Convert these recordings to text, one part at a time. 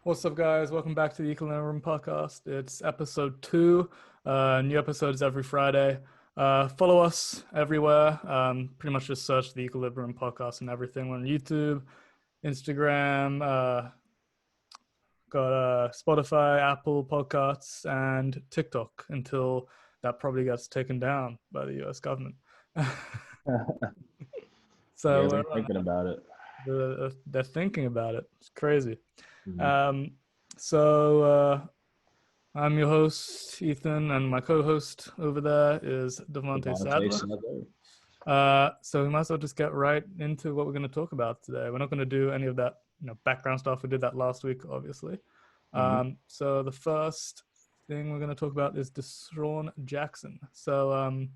What's up, guys? Welcome back to the Equilibrium Podcast. It's episode 2. New episodes every Friday. Follow us everywhere. Pretty much just search the Equilibrium Podcast and everything. We're on YouTube, Instagram, got Spotify, Apple Podcasts, and TikTok until that probably gets taken down by the US government. Yeah, So they're thinking about it. they're thinking about it. It's crazy. Mhm. Um, so I'm your host, Ethan, and my co-host over there is Devontae Devontae Sadler. Sadler. So we might as well just get right into what we're going to talk about today. We're not going to do any of that, background stuff. We did that last week, obviously. Mhm. So the first thing we're going to talk about is DeSean Jackson. So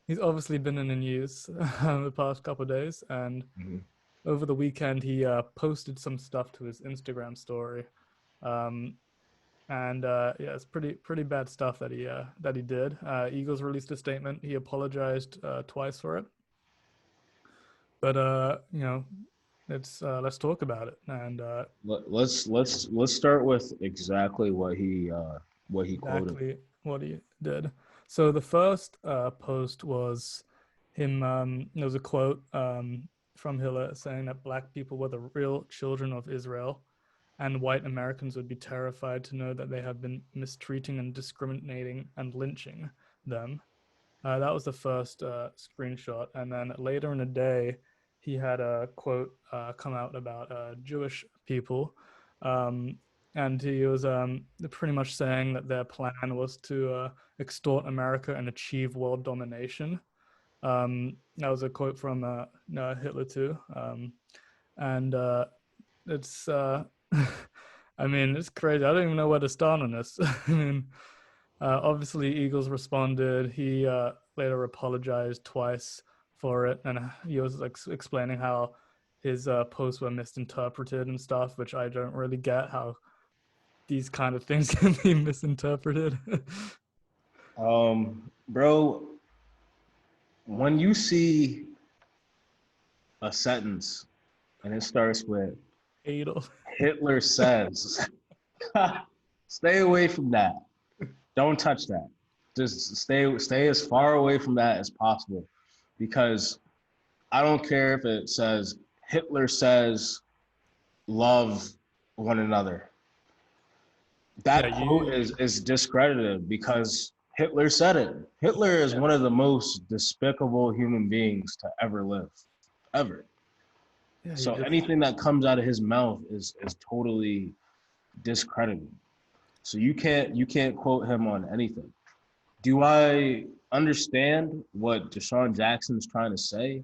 he's obviously been in the news the past couple of days, and Mhm. over the weekend he posted some stuff to his Instagram story. Um, and yeah, it's pretty bad stuff that he did. Eagles released a statement. He apologized twice for it, but let's talk about it and Let's start with exactly what he quoted. exactly what he did. So the first post was him. There was a quote from Hiller saying that black people were the real children of Israel, and white Americans would be terrified to know that they have been mistreating and discriminating and lynching them. That was the first screenshot. And then later in the day, he had a quote come out about Jewish people. Um, and he was pretty much saying that their plan was to extort America and achieve world domination. That was a quote from Hitler, too. And it's I mean, it's crazy. I don't even know where to start on this. I mean, obviously Eagles responded. He later apologized twice for it, and he was like explaining how his posts were misinterpreted and stuff, which I don't really get how these kind of things can be misinterpreted. Bro, when you see a sentence and it starts with Adolf. Hitler says, stay away from that. Don't touch that. Just stay as far away from that as possible, because I don't care if it says Hitler says love one another. Yeah, That quote you. is discredited because Hitler said it. Hitler is Yeah, one of the most despicable human beings to ever live, ever. yeah, he So just. anything that comes out of his mouth is totally discredited. So you can't quote him on anything. Do I understand what DeSean Jackson's trying to say?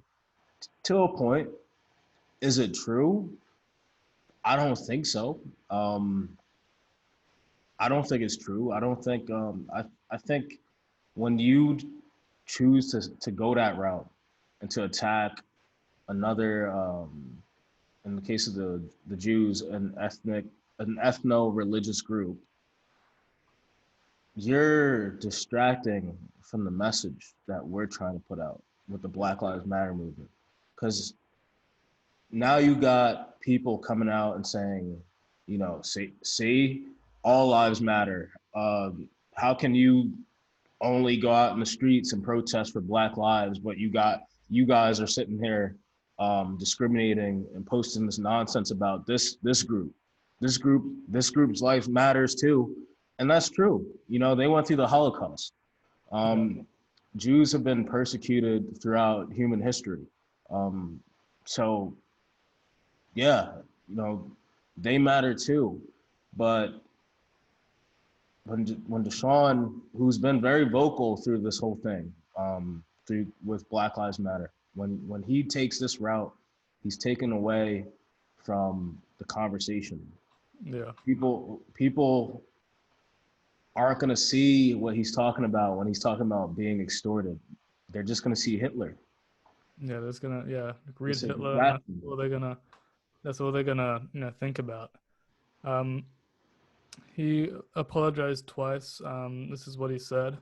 To a point. Is it true? I don't think so. Um, I don't think it's true. I don't think I think when you choose to go that route and to attack another in the case of the Jews, an ethno religious group, you're distracting from the message that we're trying to put out with the Black Lives Matter movement. Because now you got people coming out and saying, see, all lives matter. How can you only go out in the streets and protest for Black lives, but you guys are sitting here discriminating and posting this nonsense about this group's life matters too, and that's true. They went through the Holocaust. Yeah, Um, Jews have been persecuted throughout human history. Um, so yeah, you know, they matter too. But when DeSean, who's been very vocal through this whole thing, through with Black Lives Matter, when he takes this route, he's taken away from the conversation. yeah, People aren't going to see what he's talking about when he's talking about being extorted. They're just going to see Hitler. yeah. That's gonna, yeah, They read say Hitler, and Jackson. that's all they're gonna think about. Um, he apologized twice. This is what he said.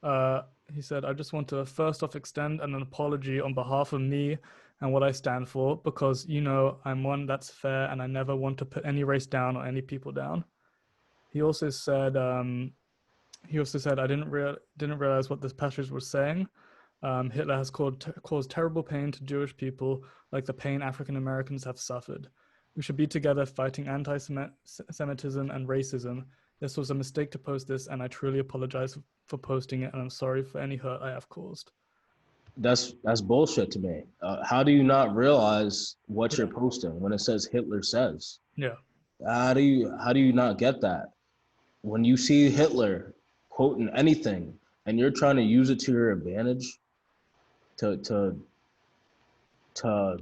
Uh, he said, I just want to first off extend an apology on behalf of me and what I stand for, because I'm one that's fair and I never want to put any race down or any people down. He also said I didn't realize what this passage was saying. Hitler has caused terrible pain to Jewish people, like the pain African Americans have suffered. We should be together fighting anti-Semitism and racism. This was a mistake to post this, and I truly apologize for posting it, and I'm sorry for any hurt I have caused. That's bullshit to me. How do you not realize what Yeah. you're posting when it says Hitler says? Yeah. How do you not get that? When you see Hitler quoting anything and you're trying to use it to your advantage to to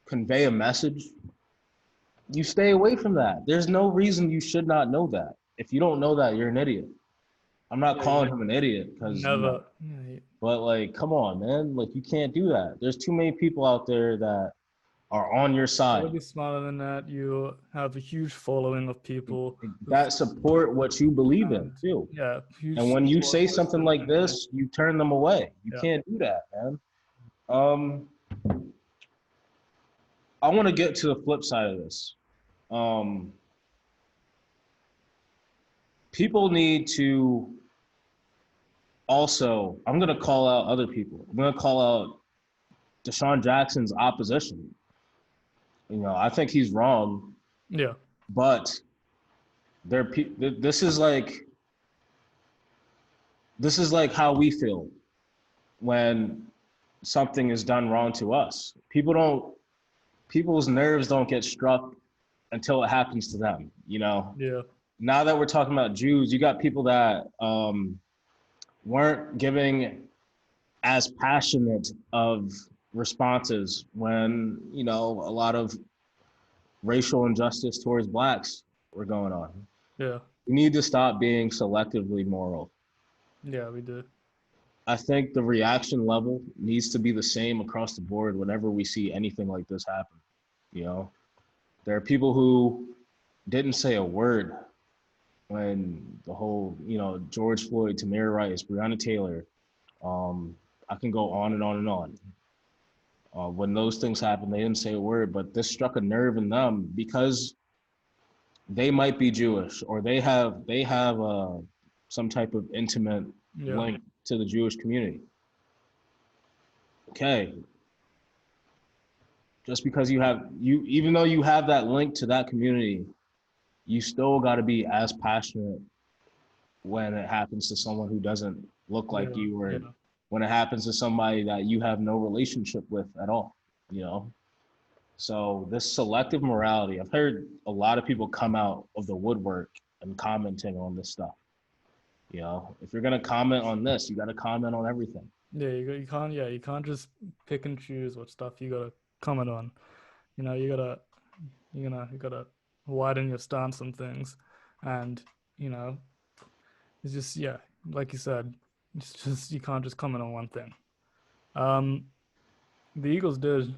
convey a message, you stay away from that. There's no reason you should not know that. If you don't know that, you're an idiot. I'm not Yeah, calling him an idiot because never. Yeah, but like, come on, man. Like, you can't do that. There's too many people out there that are on your you gotta side be smarter than that. You have a huge following of people who that support what you believe in and too. yeah, huge And when you support say for something like Christianity. this, you turn them away. You Yeah. can't do that, man. Um, I want to get to the flip side of this. Um, People need to also, I'm going to call out other people. I'm going to call out DeSean Jackson's opposition. I think he's wrong, Yeah. but this is like how we feel when something is done wrong to us. People's nerves don't get struck until it happens to them. Yeah. Now that we're talking about Jews, you got people that weren't giving as passionate of responses when a lot of racial injustice towards blacks were going on. Yeah. We need to stop being selectively moral. Yeah, we do. I think the reaction level needs to be the same across the board whenever we see anything like this happen. There are people who didn't say a word when the whole, George Floyd, Tamir Rice, Breonna Taylor, I can go on and on and on. When those things happened, they didn't say a word, but this struck a nerve in them because they might be Jewish or they have some type of intimate Yeah. link to the Jewish community. Okay, just because even though you have that link to that community, you still got to be as passionate when it happens to someone who doesn't look like Yeah. you, or Yeah. when it happens to somebody that you have no relationship with at all. you know so this selective morality, I've heard a lot of people come out of the woodwork and commenting on this stuff. If you're going to comment on this, you got to comment on everything. Yeah, you can't just pick and choose what stuff you gotta comment on. You gotta widen your stance on things, and you know it's just, yeah, like you said, it's just you can't just comment on one thing. Um, the Eagles did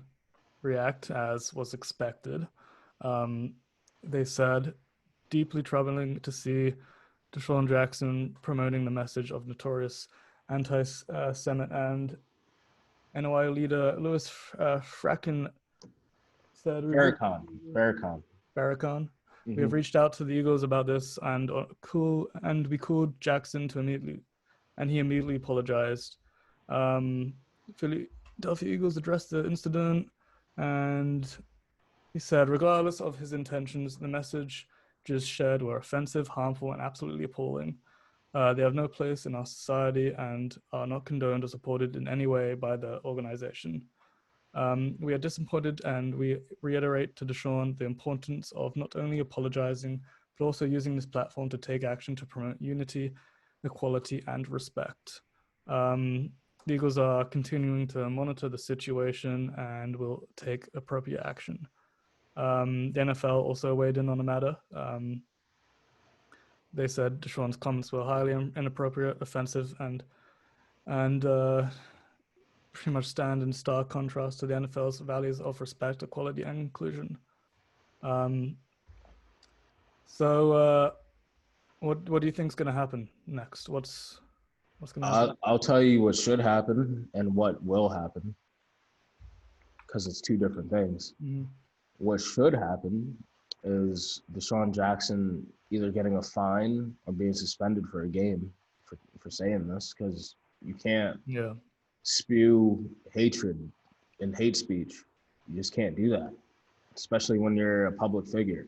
react as was expected. Um, they said, deeply troubling to see DeSean Jackson promoting the message of notorious anti-Semite, and NOI leader Louis Fracken said, Farrakhan. Farrakhan. We have Mm-hmm. reached out to the Eagles about this, and we called Jackson and he immediately apologized. Um, Philadelphia Eagles addressed the incident, and he said, regardless of his intentions, the messages shared were offensive, harmful, and absolutely appalling. They have no place in our society and are not condoned or supported in any way by the organization. We are disappointed, and we reiterate to DeSean the importance of not only apologizing, but also using this platform to take action to promote unity, equality, and respect. The Eagles are continuing to monitor the situation and will take appropriate action. The NFL also weighed in on the matter. They said DeSean's comments were highly inappropriate, offensive, and pretty much stand in stark contrast to the NFL's values of respect, equality, and inclusion. Um, so, what do you think is going to happen next? What's going to happen? I'll tell you what should happen and what will happen. because it's two different things. Mhm. What should happen is DeSean Jackson either getting a fine or being suspended for a game for saying this, because you can't Yeah. spew hatred and hate speech. You just can't do that, especially when you're a public figure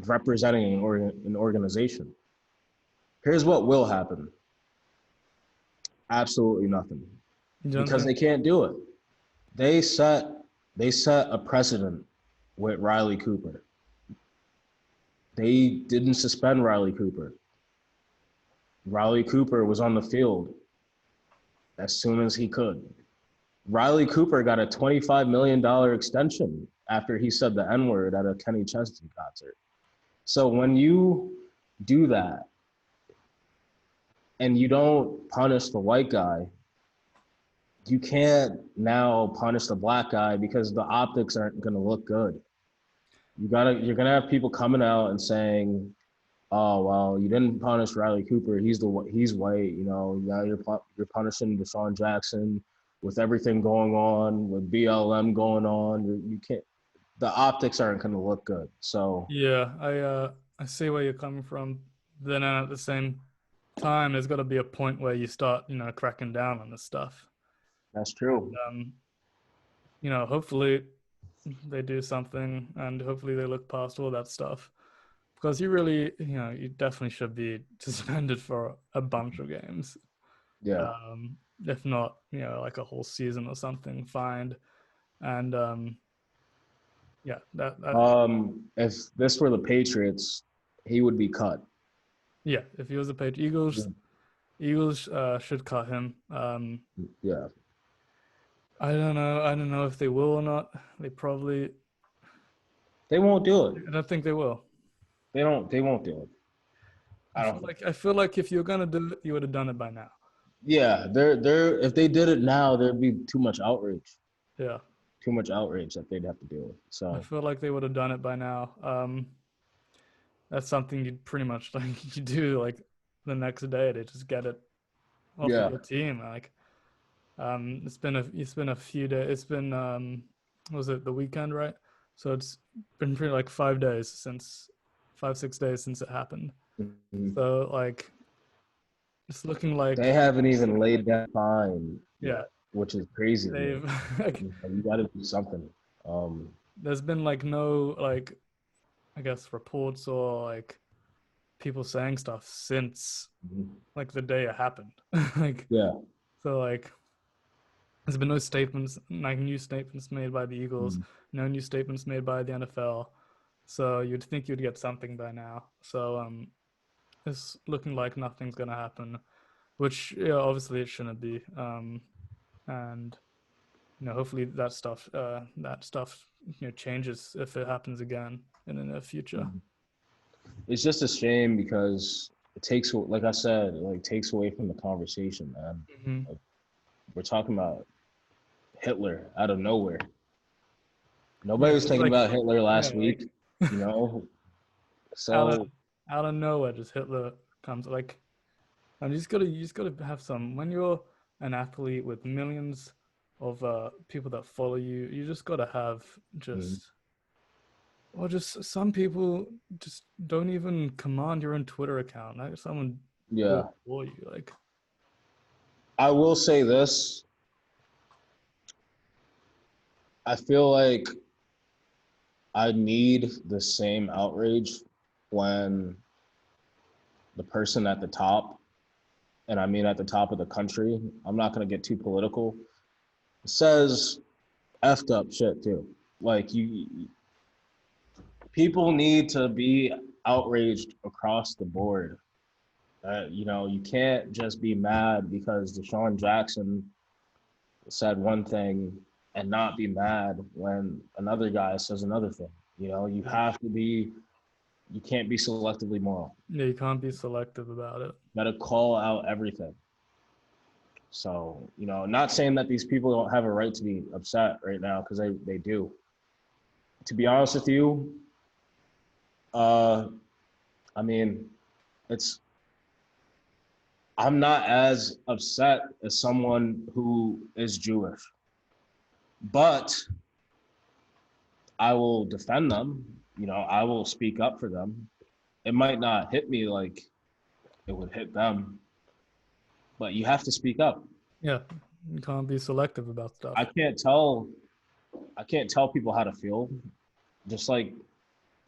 representing an organization. Here's what will happen: absolutely nothing, You don't because think? they can't do it. They set they set a precedent with Riley Cooper. They didn't suspend Riley Cooper. Riley Cooper was on the field as soon as he could. Riley Cooper got a $25 million extension after he said the N-word at a Kenny Chesney concert. So when you do that and you don't punish the white guy, you can't now punish the black guy because the optics aren't going to look good. You're gonna have people coming out and saying, "Oh well, you didn't punish Riley Cooper. He's white. You know, now you're punishing DeSean Jackson with everything going on, with BLM going on. You can't. The optics aren't going to look good. So Yeah, I see where you're coming from. Then at the same time, there's got to be a point where you start, cracking down on this stuff. that's true. Um, hopefully they do something, and hopefully they look past all that stuff, because you definitely should be suspended for a bunch of games. Yeah. If not, like a whole season or something, fined. And yeah, that If this were the Patriots, he would be cut. yeah, if he was the page Eagles should cut him. Yeah. I don't know. I don't know if they will or not. They probably. They won't do it. I don't think they will. They won't do it. I I feel don't think. like I feel like if you're gonna do it, you would have done it by now. Yeah, they're if they did it now, there'd be too much outrage. Yeah, Too much outrage that they'd have to deal with. I So feel like they would have done it by now. That's something you'd pretty much like you do like the next day to just get it off of yeah. your team. Like, it's been a few days. It's been what was it, the weekend, right? So it's been pretty like 5 days since 5 6 days since it happened. Mhm. So like it's looking They like haven't even laid that fine yeah, yet, which is crazy to me. they've like You got to do something. Um, there's been like no like I guess reports or like people saying stuff since like the day it happened. Like yeah. so like there's been no statements, like new statements made by the Eagles, Mhm. no new statements made by the NFL. So you'd think you'd get something by now. So it's looking like nothing's gonna happen, which yeah, obviously it shouldn't be. And hopefully that stuff changes if it happens again in the near future. It's just a shame because it takes, like I said, it like takes away from the conversation, man. Hmm. Like, we're talking about Hitler out of nowhere. Nobody Yeah, was it's thinking like about Hitler yeah, last like week, you know. out of So out of nowhere, just Hitler comes like, and you just gotta have some when you're an athlete with millions of people that follow you. You just gotta have mm, just or just some people just don't even command your own Twitter account. Like someone do it yeah, for you. Like I will say this. I feel like I need the same outrage when the person at the top, and I mean at the top of the country, I'm not going to get too political, says effed up shit too. Like people need to be outraged across the board. You can't just be mad because DeSean Jackson said one thing and not be mad when another guy says another thing. You yeah, have to be, you can't be selectively moral. yeah, you can't be selective about it. You got to call out everything. So, not saying that these people don't have a right to be upset right now, because they do. To be honest with you, uh, I mean, it's I'm not as upset as someone who is Jewish. But I will defend them. I will speak up for them. It might not hit me like it would hit them, but you have to speak up. Yeah, you can't be selective about I stuff. can't tell I can't tell people how to feel, just like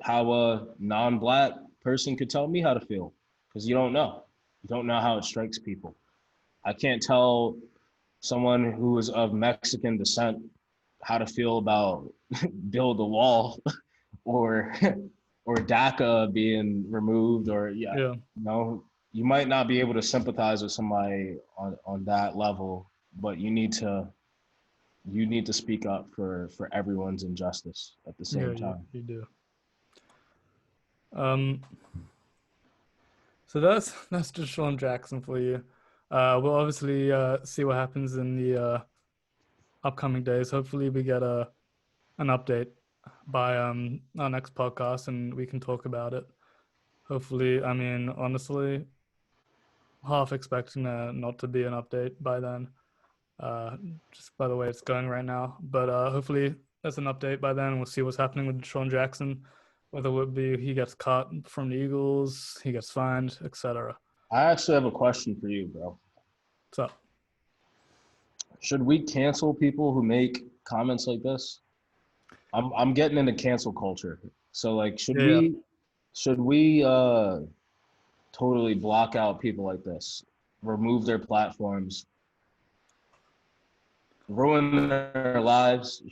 how a non-black person could tell me how to feel, because you don't know. You don't know how it strikes people. I can't tell someone who is of Mexican descent how to feel about build a wall or or DACA being removed, or Yeah, you might not be able to sympathize with somebody on that level, but you need to speak up for everyone's injustice at the yeah, same you time. you do. Um, so that's just Sean Jackson for you. We'll obviously see what happens in the upcoming days. Hopefully, we get an update by our next podcast, and we can talk about it. Hopefully, I mean, honestly, half expecting not to be an update by then. Uh, just by the way it's going right now, but hopefully there's an update by then. We'll see what's happening with DeSean Jackson, whether it would be he gets cut from the Eagles, he gets fined, etc. I actually have a question for you, bro. So Should we cancel people who make comments like this? I'm getting into cancel culture. So like should yeah, we should we totally block out people like this? Remove their platforms, ruin their lives,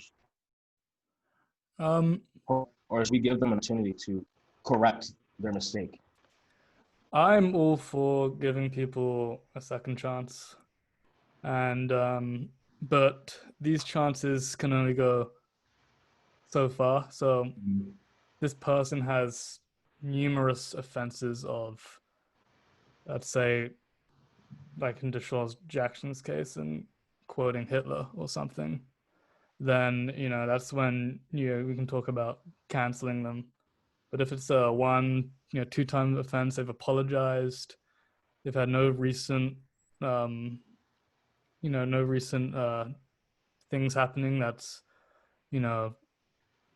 um, or should we give them an opportunity to correct their mistake? I'm all for giving people a second chance, and but these chances can only go so far. So this person has numerous offenses of, let's say, like in DeShawn Jackson's case, and quoting Hitler or something, then that's when we can talk about canceling them. But if it's a one, 2 time offense, they've apologized, they've had no recent, um, no recent things happening. That's you know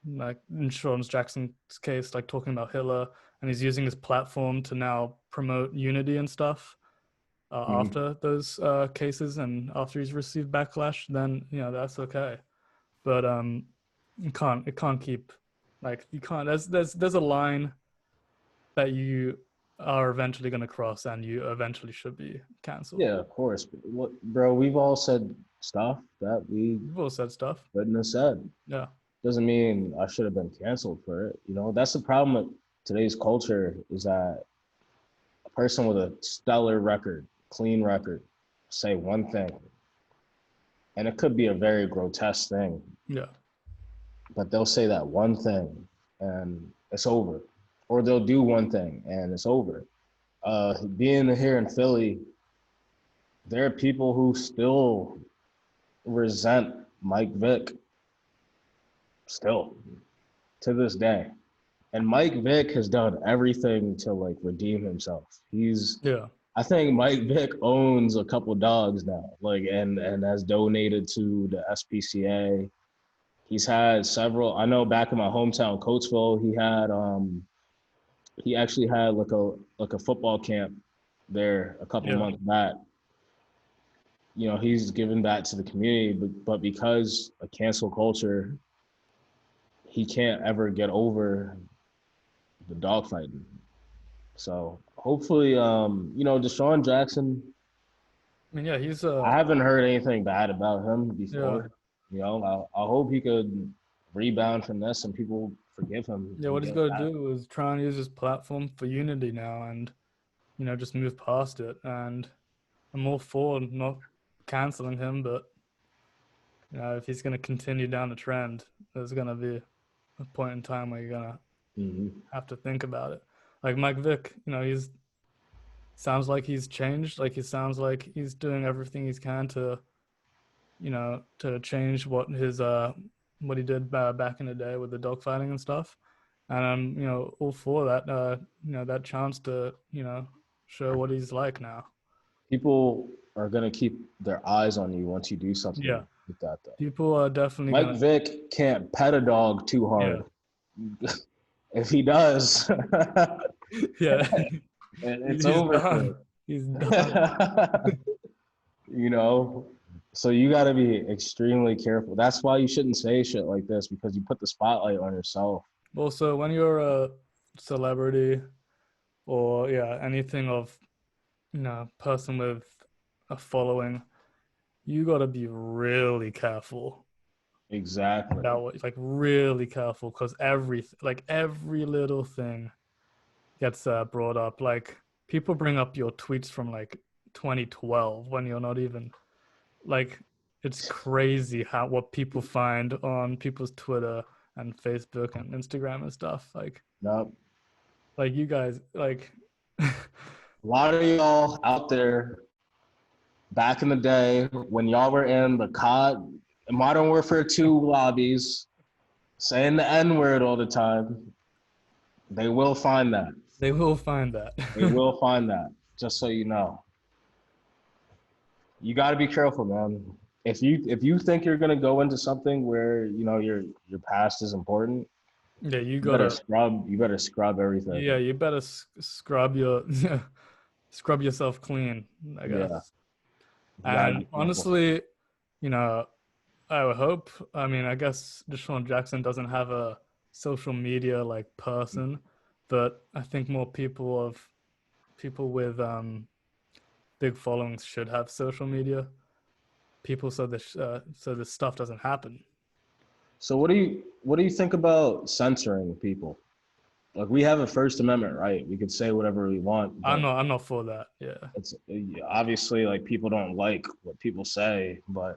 like in Sean Jackson's case, like talking about Hitler, and he's using his platform to now promote unity and stuff. Mm-hmm. After those cases and after he's received backlash, then that's okay. But it can't keep, like, you can't. There's a line that you are eventually going to cross, and you eventually should be cancelled. Yeah, of course. What, bro? We've all said stuff that we You've all said stuff. couldn't have said. Yeah, Doesn't mean I should have been canceled for it. That's the problem with today's culture is that a person with a stellar record, clean record, say one thing, and it could be a very grotesque thing, yeah, but they'll say that one thing and it's over, or they'll do one thing and it's over. Being here in Philly, there are people who still resent Mike Vick, still to this day. And Mike Vick has done everything to like redeem himself. yeah, I think Mike Vick owns a couple dogs now, like and has donated to the SPCA. He's had several. I know back in my hometown, Coatesville, he actually had like a football camp there a couple yeah. months back. He's given back to the community, but because of cancel culture, he can't ever get over the dogfighting. So hopefully, DeSean Jackson, I mean, yeah, he's I haven't heard anything bad about him yeah, before. I hope he could rebound from this and people forgive him yeah. and What he's get got to back. do is try and use his platform for unity now, and just move past it. And I'm all for not canceling him, but if he's going to continue down the trend, there's going to be a point in time where you're going to Mm-hmm. have to think about it. Like Mike Vick, he's sounds like he's changed. Like, he sounds like he's doing everything he can to change what he did back in the day with the dogfighting and stuff. And I'm all for that. That chance to show what he's like now. People are gonna keep their eyes on you once you do Yeah, something with that though. People are definitely Mike gonna. Vick can't pet a dog too Yeah, hard. If he does, yeah. it's He's over for done. He's done. him. You know, so you got to be extremely careful. That's why you shouldn't say shit like this, because you put the spotlight on yourself. Also, when you're a celebrity or yeah, anything of person with a following, you gotta be really careful Exactly. about what, like really careful, because every little thing gets brought up. Like people bring up your tweets from like 2012 when you're not even like. It's crazy how what people find on people's Twitter and Facebook and Instagram and stuff. Nope. Like you guys like. A lot of y'all out there back in the day when y'all were in the COD, Modern Warfare 2 lobbies, saying the N word all the time, they will find that. They will find that. They will find that, just so you know. You got to be careful, man. If you think you're gonna go into something where your past is important, Yeah, you you better gotta. scrub. You better scrub everything. Yeah, you better scrub your scrub yourself clean, I Yeah, guess. you gotta And be careful. honestly, you know, I would hope. I mean, I guess DeSean Jackson doesn't have a social media like person, but I think more people with big followings should have social media. People so this stuff doesn't happen. So what do you think about censoring people? Like, we have a First Amendment, right? We could say whatever we want, but I'm not for that. Yeah. it's obviously like people don't like what people say, but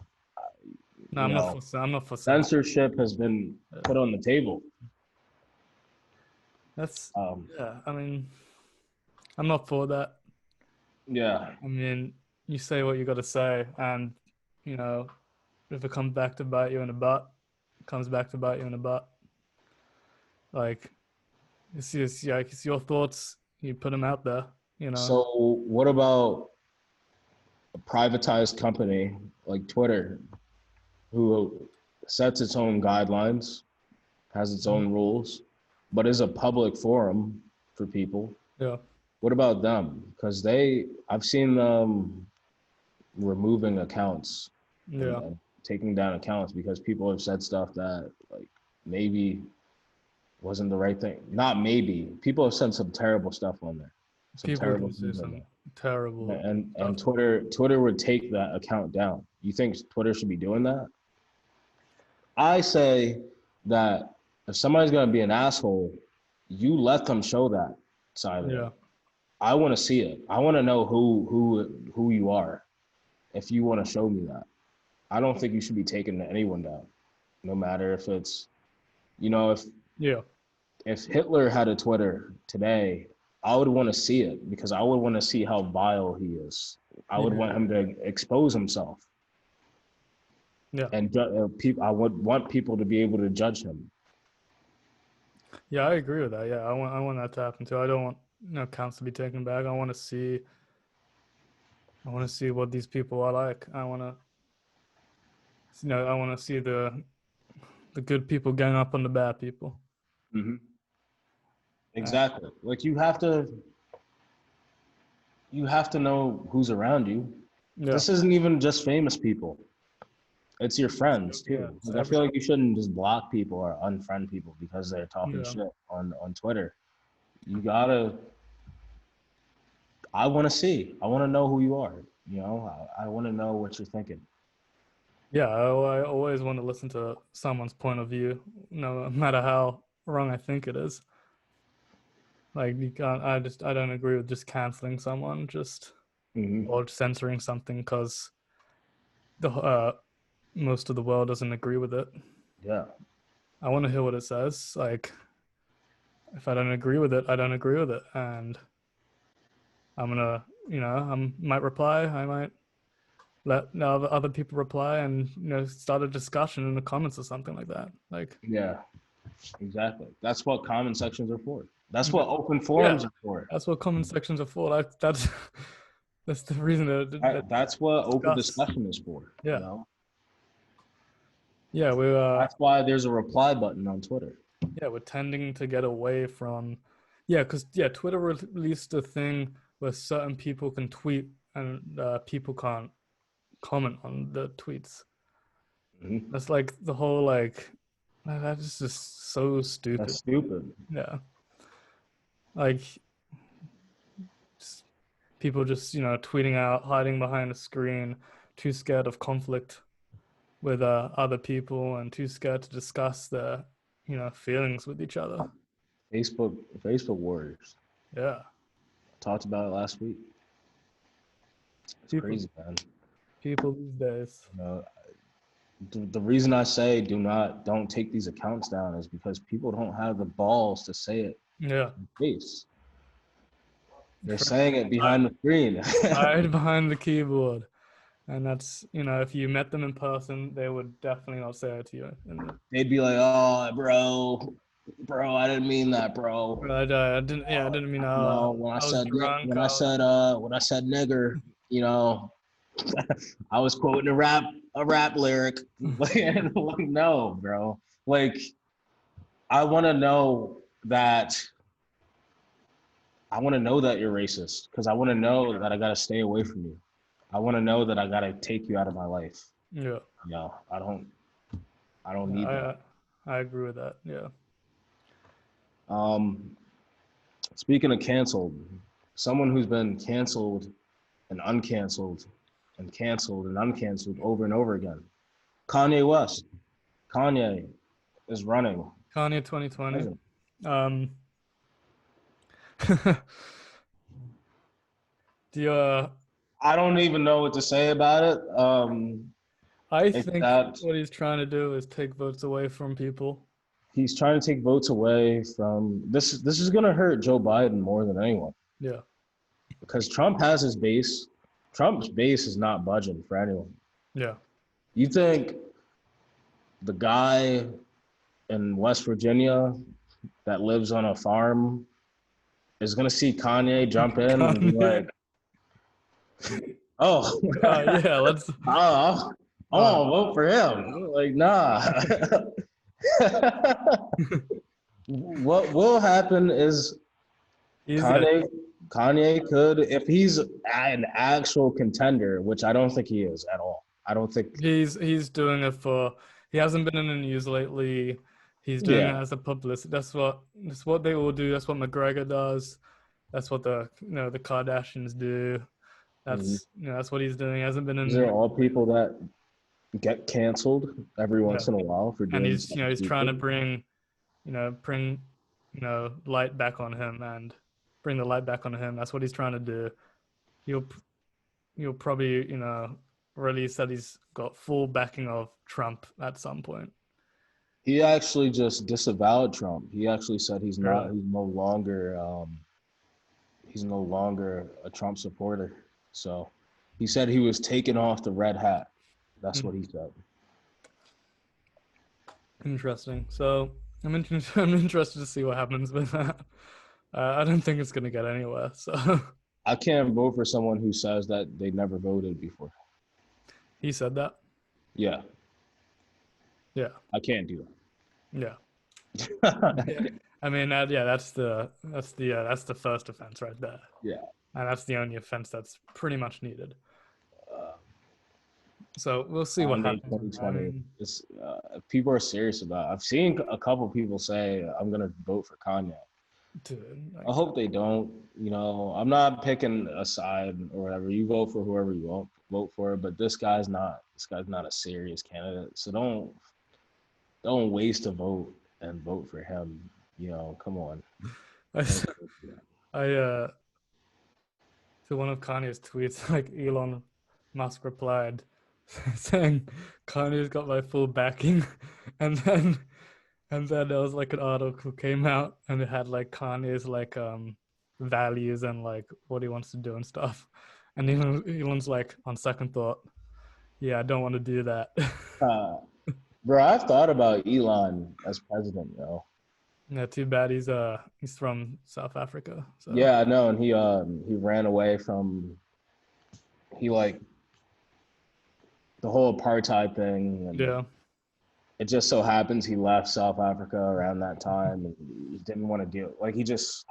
No, you know, I'm not for censorship. censorship has been put on the table. That's Um, yeah. I mean, I'm not for that. yeah. I mean, you say what you got to say, and you know, if it comes back to bite you in the butt, it comes back to bite you in the butt. Like it's your thoughts. You put them out there. You know. So what about a privatized company like Twitter, who sets its own guidelines, has its Mhm. own rules, but is a public forum for people? Yeah. What about them? Because I've seen them removing accounts Yeah. and taking down accounts because people have said stuff that like maybe wasn't the right thing. Not maybe. People have said some terrible stuff on there, some People terrible do say things on some there, terrible and stuff. Twitter would take that account down. You think Twitter should be doing that? I say that if somebody's gonna be an asshole, you let them show that side of them. Yeah. I want to see it. I want to know who you are. If you want to show me that, I don't think you should be taking anyone down, no matter if it's, you know, Yeah. if Hitler had a Twitter today, I would want to see it because I would want to see how vile he is. I would Yeah. want him to expose himself, Yeah. and people. I would want people to be able to judge him. Yeah. I agree with that. Yeah. I want that to happen too. I don't want accounts to be taken back. I want to see what these people are like. I want to see the good people gang up on the bad people. Mm-hmm. Uh, Exactly. Like you have to know who's around you. yeah. This isn't even just famous people. It's your friends Yeah. too. It's Like, I feel everyone. like you shouldn't just block people or unfriend people because they're talking Yeah. shit on Twitter. You gotta. I want to see. I want to know who you are. I want to know what you're thinking. Yeah. I always want to listen to someone's point of view, no matter how wrong I think it is. Like you can't. I don't agree with just canceling someone, just Hmm. or censoring something because the most of the world doesn't agree with it. Yeah. I want to hear what it says. Like if I don't agree with it, I don't agree with it, and I'm gonna, I might reply. I might let other people reply, and start a discussion in the comments or something like that. Like, Yeah. Exactly. That's what comment sections are for. That's yeah, what open yeah, forums are for. that's what comment sections are for. That's that's the reason to That's what open discuss. discussion is for. You Yeah, know. Yeah, That's why there's a reply button on Twitter. we're tending to get away from, yeah, because Twitter released a thing where certain people can tweet and people can't comment on the tweets. Mm-hmm. That's like the whole like that is just so That's stupid. stupid. Yeah, like just, people just tweeting out, hiding behind a screen, too scared of conflict with other people and too scared to discuss their feelings with each other. Facebook warriors. Yeah, Talked about it last week. It's people crazy, man. people these days. You know, the reason I say don't take these accounts down is because people don't have the balls to say it Yeah, in face. They're true. saying it behind the screen. Hide behind the keyboard, and that's if you met them in person, they would definitely not say it to you. And They'd be like, "Oh, bro, I didn't mean that, bro. I didn't. Yeah, I didn't mean. No, when I I was said drunk. when I said nigger, you know, I was quoting a rap lyric." Like, no, bro. Like, I want to know that I want to know that you're racist because I want to know that I got to stay away from you. I want to know that I got to take you out of my life. Yeah, No, I don't yeah, need that. I agree with that. Yeah. Um, Speaking of canceled, someone who's been canceled and uncanceled and canceled and uncanceled over and over again. Kanye West. Kanye is running. Kanye 2020. Um, do you, I don't even know what to say about it. I It's think that what he's trying to do is take votes away from people. he's trying to take votes away from this. This is going to hurt Joe Biden more than anyone Yeah. because Trump has his base. Trump's base is not budging for anyone. Yeah. You think the guy in West Virginia that lives on a farm is going to see Kanye jump in and be Kanye. like, "Oh, Yeah. Let's. oh, I Uh, want to vote for him." Like, nah. What will happen is he's Kanye could, if he's an actual contender, which I don't think he is at all. I don't think. he's doing it for. He hasn't been in the news lately. He's doing it Yeah. as a publicist. That's what they all do. That's what McGregor does. That's what the Kardashians do. Mhm. That's what he's doing. He hasn't been These in. are all people that get canceled every Yeah, once in a while for and doing he's something he's trying to stupid. bring light back on him and bring the light back on him. That's what he's trying to do. He'll he'll probably release that he's got full backing of Trump at some point. He actually just disavowed Trump. He actually said Really? he's no longer a Trump supporter. So he said he was taken off the red hat. That's Hmm. what he said. Interesting. So I'm interested to see what happens with that. I don't think it's gonna get anywhere. So I can't vote for someone who says that they never voted before. he said that. Yeah, Yeah. I can't do Yeah. Yeah. that. I mean, that's the first offense right there, Yeah. and that's the only offense that's pretty much needed. Uh, So we'll see what Kanye happens. I 2020 mean, is people are serious about it. I've seen a couple people say I'm gonna vote for Kanye. dude, I like, hope they don't. I'm not picking a side or whatever. You vote for whoever you want vote for, but this guy's not. This guy's not a serious candidate. So don't waste a vote and vote for him. Come on. I, Don't s- I to one of Kanye's tweets, like Elon Musk replied saying, "Kanye's got my full backing," and then there was like an article came out and it had like Kanye's like values and like what he wants to do and stuff, and Elon's like on second thought, yeah, I don't want to do that. uh, Bro, I've thought about Elon as president, Yeah, too bad he's from South Africa, so Yeah, I know, and he ran away from he like the whole apartheid thing, and yeah, it just so happens he left South Africa around that time, and he didn't want to deal. Like he just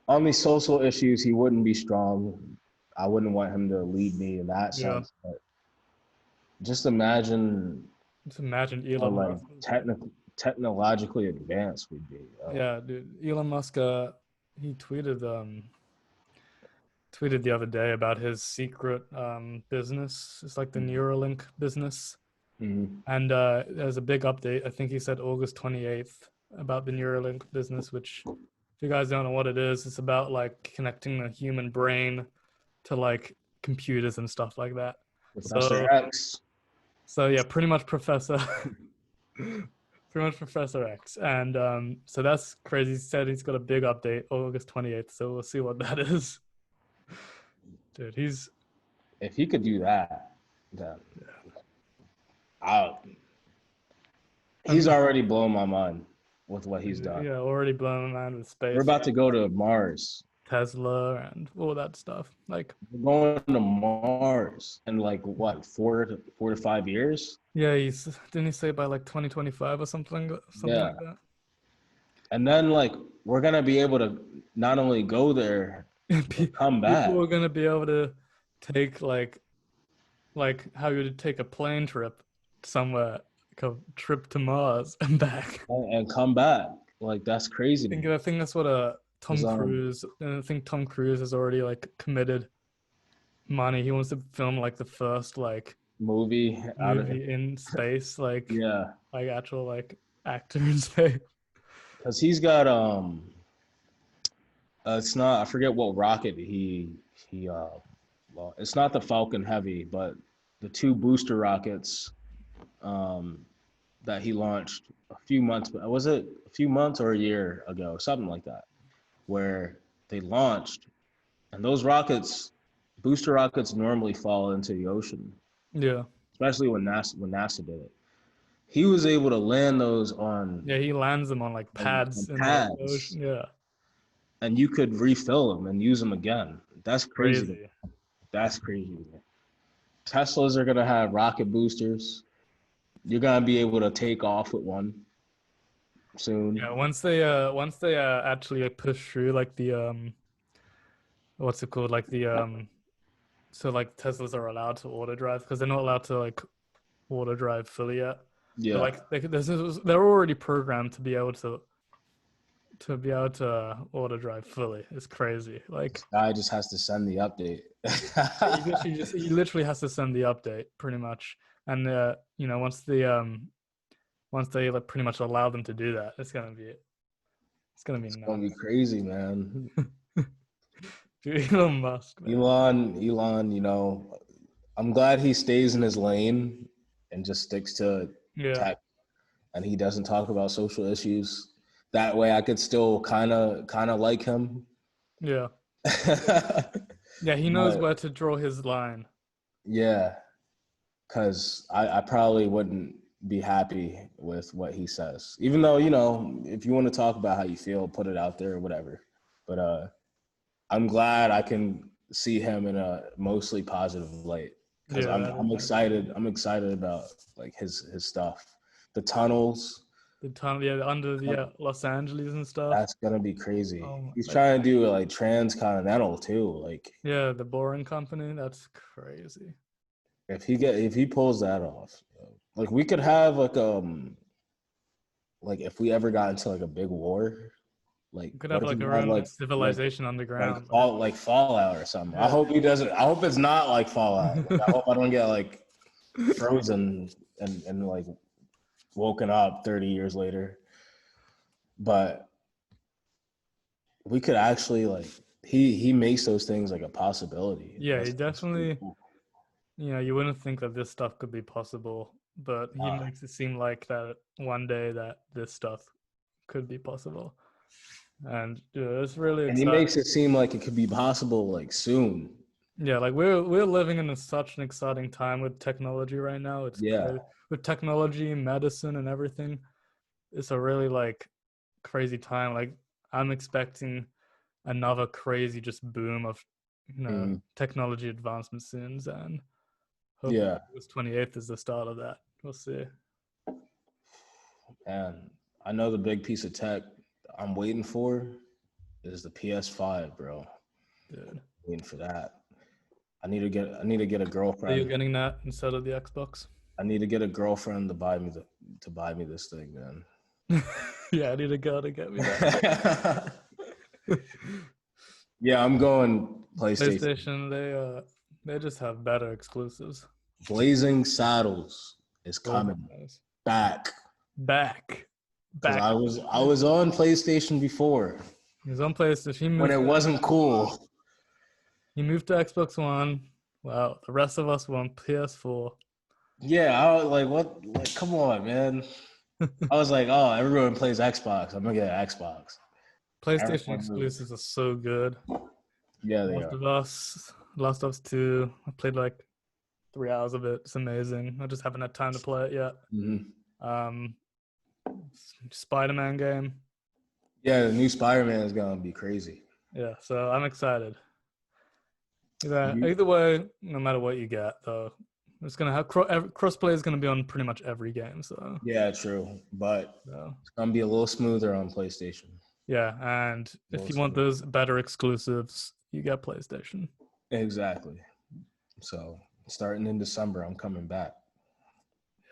on these social issues, he wouldn't be strong. I wouldn't want him to lead me in that Yeah. sense. But just imagine Just imagine how Elon like Musk. technologically advanced we'd be. Yeah, dude. Elon Musk, he tweeted the other day about his secret business. It's like the Neuralink business. Mm-hmm. And there's a big update. I think he said August 28th about the Neuralink business, which if you guys don't know what it is, it's about like connecting the human brain to like computers and stuff like that. Professor So X. so yeah, pretty much Professor pretty much Professor X. And so that's crazy. He said he's got a big update August 28th. So we'll see what that is. Dude, he's If he could do that, then I, I he's mean, already blown my mind with what he's done. yeah, already blown my mind with We're space, about to go to Mars. Tesla, and all that stuff. Like, We're going to Mars in like what 4 to 5 years? yeah, he's didn't he say by like 2025 or something Yeah, like that? and then like we're gonna be able to not only go there but come People back. are gonna be able to take like how you would take a plane trip somewhere, like a trip to Mars and back. And come back. Like that's crazy to me. I think that's what Cause Tom Cruise. And I think Tom Cruise has already like committed money. He wants to film like the first like movie out of movie in space, yeah, like actual like actor in space. because he's got it's not I forget what rocket he well it's not the Falcon Heavy, but the two booster rockets um that he launched a few months, was it a few months or a year ago, something like that, where they launched, and those rockets, booster rockets, normally fall into the ocean, Yeah, especially when NASA did it. He was able to land those yeah. He lands them on like on pads in the pads, ocean. Yeah, and you could refill them and use them again. That's crazy. crazy. That's crazy. Teslas are gonna have rocket boosters. You're gonna be able to take off with one Yeah, soon. once they actually like push through like the what's it called, like the so like Teslas are allowed to auto drive because they're not allowed to like auto drive fully yet. But Yeah, like they're already programmed to be able to auto drive fully. It's crazy. Like this guy just has to send the update. he literally has to send the update pretty much, and you know once they like pretty much allow them to do that, it's gonna be It's gonna be nuts. crazy, man. Dude, Elon Musk, man. Elon, I'm glad he stays in his lane and just sticks to Yeah, tech, and he doesn't talk about social issues. That way I could still kind of like him. yeah, yeah. He knows But where to draw his line. yeah, because I probably wouldn't be happy with what he says. Even though, if you want to talk about how you feel, put it out there or whatever. But I'm glad I can see him in a mostly positive light because Yeah, I'm that is I'm nice. excited. I'm excited about like his stuff. The tunnels, The tunnel, yeah, under the Los Angeles and stuff. that's gonna be crazy. Oh, He's like trying to do like transcontinental too. Like yeah, the Boring Company. That's crazy. if he pulls that off, like we could have like if we ever got into like a big war, like We could what have if like we our had own like like civilization like underground. Like Fallout or something. I yeah. hope he doesn't. I hope it's not like Fallout. Like I hope I don't get like frozen and like woken up 30 years later. But we could actually like he makes those things like a possibility. Yeah, he That's pretty definitely. cool. You know, you wouldn't think that this stuff could be possible, but he Uh, makes it seem like that one day that this stuff could be possible. And yeah, it's really and he exciting. makes it seem like it could be possible like soon. Yeah, like we're living in such an exciting time with technology right now. It's Yeah. crazy with technology, medicine, and everything. It's a really like crazy time. Like I'm expecting another crazy just boom of Mhm. technology advancement soon, and hopefully Yeah. this 28th is the start of that. We'll see. And I know the big piece of tech I'm waiting for is the PS5, bro. Dude. Waiting for that. I need to get a Are you girlfriend. getting that instead of the Xbox? I need to get a girlfriend to buy me this thing, man. Yeah, I need a girl to get me that. Yeah, I'm going PlayStation. PlayStation, they just have better exclusives. Blazing Saddles is coming back Back. because I was on PlayStation before He's on PlayStation. when it wasn't cool. He moved to Xbox One. Wow, the rest of us were on PS4. Yeah, I was like, what? Like, come on, man. I was like, oh, everyone plays Xbox. I'm gonna get an Xbox. PlayStation exclusives are so good. Yeah, they are. Last of Us 2. I played like 3 hours of it. It's amazing. I just haven't had time to play it yet. Mm-hmm. Spider-Man game. Yeah, the new Spider-Man is gonna be crazy. Yeah, so I'm excited. Either way, no matter what you get, though, it's gonna have crossplay is gonna be on pretty much every game. So yeah, true, but it's gonna be a little smoother on PlayStation. Yeah, and if you want those better exclusives, you get PlayStation. Exactly. So starting in December, I'm coming back.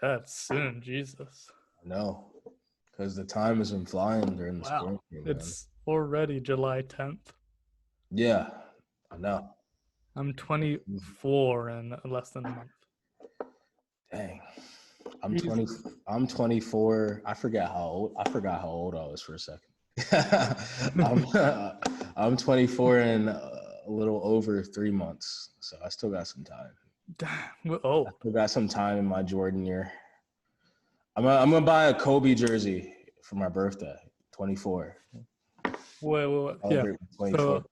Yeah, it's soon. Jesus. I know, because the time has been flying during the spring. It's already July 10th. Yeah, I know. I'm 24 in less than a month. Dang. I'm 24. I forgot how old I was for a second. I'm 24 in a little over 3 months, so I still got some time. Damn, I still got some time in my Jordan year. I'm gonna buy a Kobe jersey for my birthday, 24. Wait. Yeah. So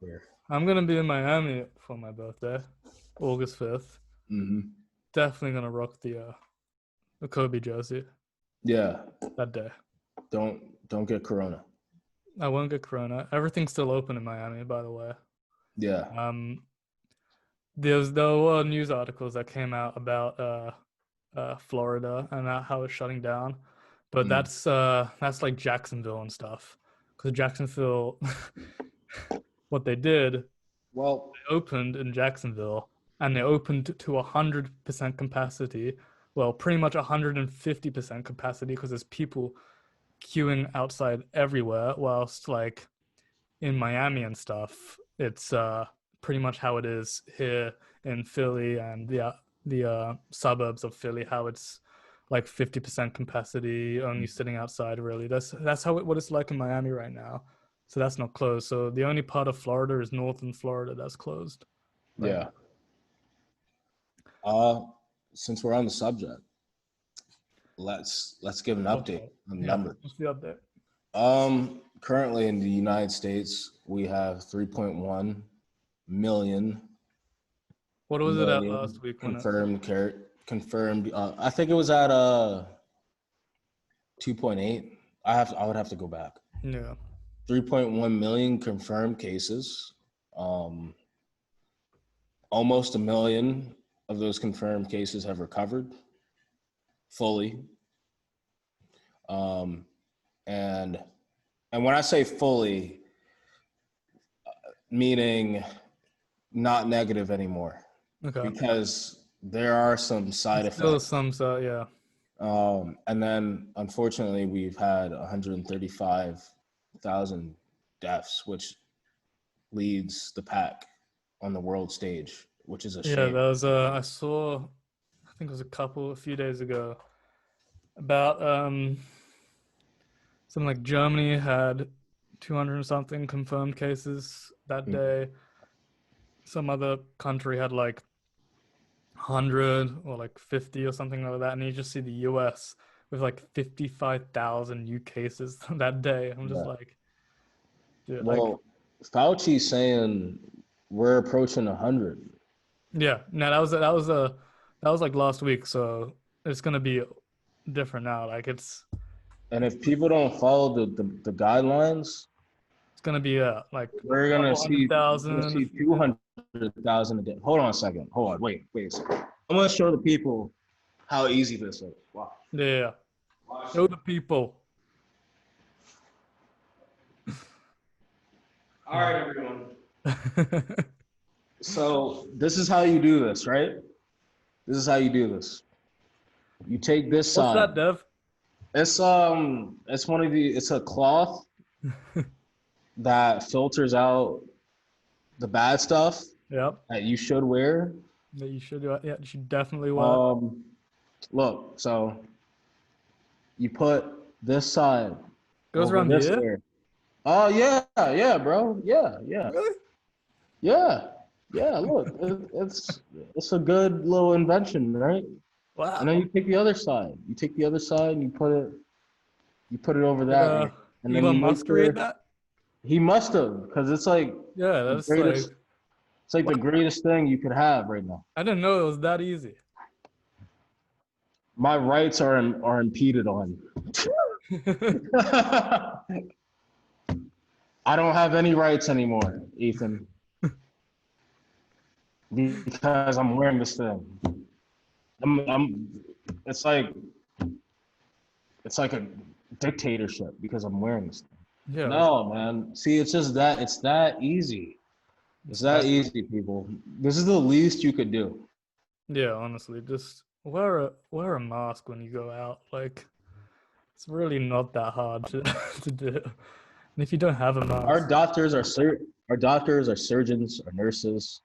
I'm gonna be in Miami for my birthday, August 5th. Mm-hmm. Definitely gonna rock the Kobe jersey. Yeah. That day. Don't get corona. I won't get corona. Everything's still open in Miami, by the way. Yeah. There were news articles that came out about Florida and how it's shutting down, but that's like Jacksonville and stuff. Because Jacksonville, what they did, they opened in Jacksonville and they opened to 100% capacity. Well, pretty much 150% capacity because there's people queuing outside everywhere, whilst like in Miami and stuff, it's pretty much how it is here in Philly and the suburbs of Philly, how it's like 50% capacity, only sitting outside. Really, that's what it's like in Miami right now. So that's not closed. So the only part of Florida is northern Florida that's closed. Right? Yeah. Since we're on the subject, let's give an update on the numbers. What's the update? Currently in the United States, we have 3.1 million. What was it at last week? Confirmed. I think it was at 2.8. I would have to go back. Yeah. 3.1 million confirmed cases. Almost 1 million of those confirmed cases have recovered fully. And when I say fully, meaning not negative anymore. Okay. Because there are some side effects. Still some, yeah. And then, unfortunately, we've had 135,000 deaths, which leads the pack on the world stage, which is a shame. Yeah, that was I saw, I think it was a few days ago, about something like Germany had 200 something confirmed cases that day. Some other country had like 100 or like 50 or something like that, and you just see the US with like 55,000 new cases that day. I'm just like, dude. Well, Fauci's saying we're approaching 100. Yeah, no, that was like last week, so it's gonna be different now. Like it's. And if people don't follow the guidelines, it's gonna be like we're gonna see 200,000 a day. Hold on a second. Hold on. Wait a second. I'm gonna show the people how easy this is. Wow. Yeah. Show the people. All right, everyone. So this is how you do this, right? This is how you do this. You take this What's side. that, Dev? It's one of the. It's a cloth that filters out the bad stuff Yep. that you should wear. That you should. Yeah, you should definitely wear. Um, Look, so you put this side Goes over around the this ear. ear. Oh yeah, bro. Yeah, Really? yeah, yeah. Look, it's a good little invention, right? And then Wow. you take the other side. You take the other side and you put it over Did that ear, and then you Elon make Musk create sure that? he must have, because it's like Yeah, the that's like. greatest. It's like Wow. the greatest thing you could have right now. I didn't know it was that easy. My rights are impeded on. I don't have any rights anymore, Ethan, because I'm wearing this thing. I'm it's like it's like a dictatorship because I'm wearing this thing. Yeah, No, man. See, it's that easy. It's it's that that. easy, people. This is the least you could do. Yeah, honestly, just wear a mask when you go out. Like, it's really not that hard to to do. And if you don't have a Our mask, doctors are our doctors, our surgeons, our nurses,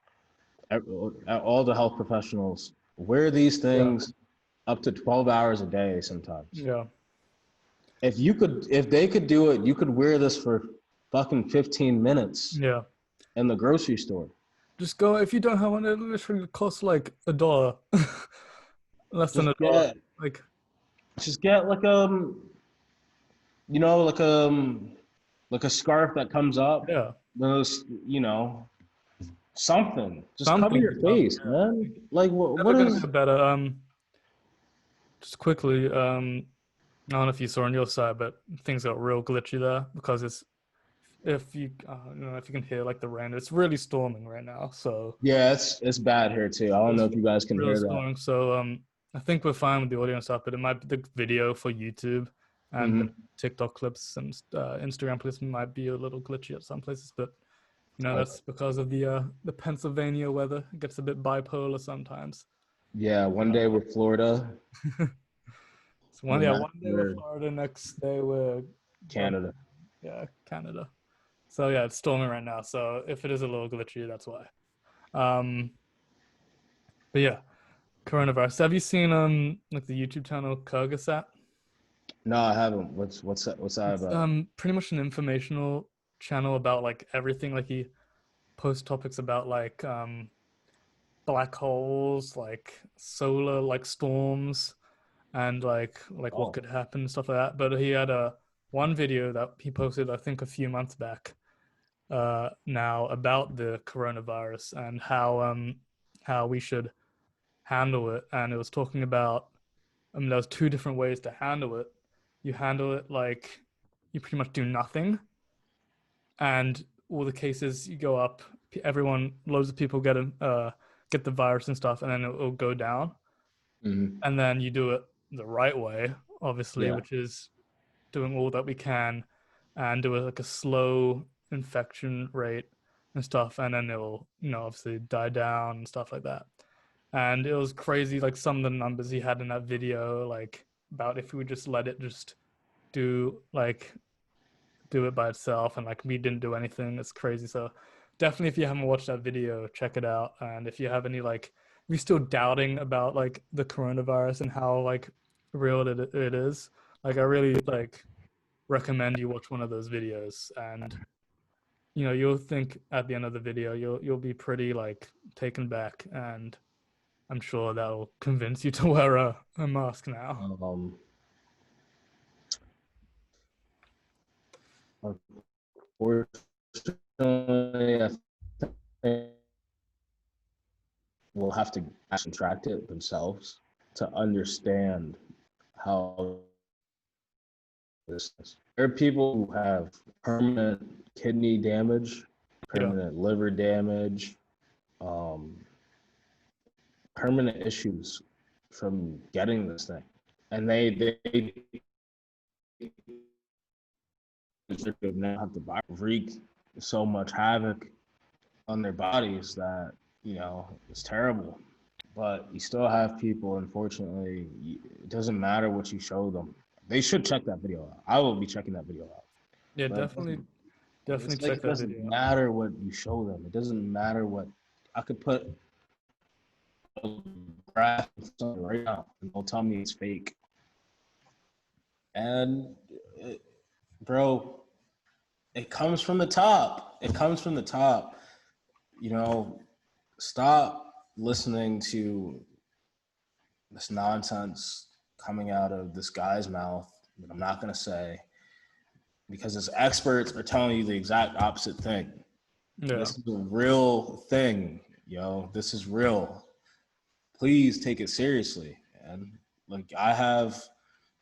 all the health professionals wear these yeah, things up to 12 hours a day sometimes. yeah, If they could do it, you could wear this for fucking 15 minutes yeah. in the grocery store. Just go if you don't have one. It literally costs like $1, less than Just $1. get Like, just get like you know, like a scarf that comes up. yeah, Those, you know, something. Just cover something to your cover. face, Yeah, man. Like never what gonna is get better. Just quickly, I don't know if you saw on your side, but things got real glitchy there because it's if you can hear like the rain, it's really storming right now. So yeah, it's bad here too. I don't know it's if you guys can really hear that. storming. So I think we're fine with the audio and stuff, but it might be the video for YouTube and the Mm-hmm. TikTok clips and Instagram clips might be a little glitchy at some places, but Okay. that's because of the Pennsylvania weather. It gets a bit bipolar sometimes. Yeah, one Uh, day with Florida, so the yeah, next one day we're we're Florida, next day we're going, Canada. yeah, Canada. So yeah, it's storming right now. So if it is a little glitchy, that's why. Um, but yeah, coronavirus. Have you seen like the YouTube channel Kyrgyzstan? No, I haven't. What's that It's about? pretty much an informational channel about like everything. Like he posts topics about like black holes, like solar like storms, and like what Oh, could happen and stuff like that. But he had a one video that he posted I think a few months back now about the coronavirus and how we should handle it. And it was talking about, I mean, there's two different ways to handle it. You handle it like you pretty much do nothing, and all the cases you go up, everyone, loads of people get the virus and stuff, and then it'll go down. hmm, And then you do it the right way, obviously, yeah, which is doing all that we can and do it like a slow infection rate and stuff, and then it'll obviously die down and stuff like that. And it was crazy, like some of the numbers he had in that video, like about if we would just let it just do like do it by itself, and like we didn't do anything. It's crazy. So definitely, if you haven't watched that video, check it out. And if you have any like, if you're still doubting about like the coronavirus and how like real it is, like I really like recommend you watch one of those videos. And you'll think at the end of the video you'll be pretty like taken back, and I'm sure that'll convince you to wear a mask now. um, unfortunately, I think will have to actually contract it themselves to understand how this is. There are people who have permanent kidney damage, Yeah, permanent liver damage, um, permanent issues from getting this thing, and they now have to wreak so much havoc on their bodies that, it's terrible. But you still have people, unfortunately, it doesn't matter what you show them. They should check that video out. I will be checking that video out. Yeah, But definitely it's like check it that doesn't video. matter what you show them. It doesn't matter what I could put a graph right now and they'll tell me it's fake. And bro, it comes from the top. It comes from the top. Stop listening to this nonsense coming out of this guy's mouth that I'm not going to say because his experts are telling you the exact opposite thing. Yeah. This is a real thing, This is real. Please take it seriously. And like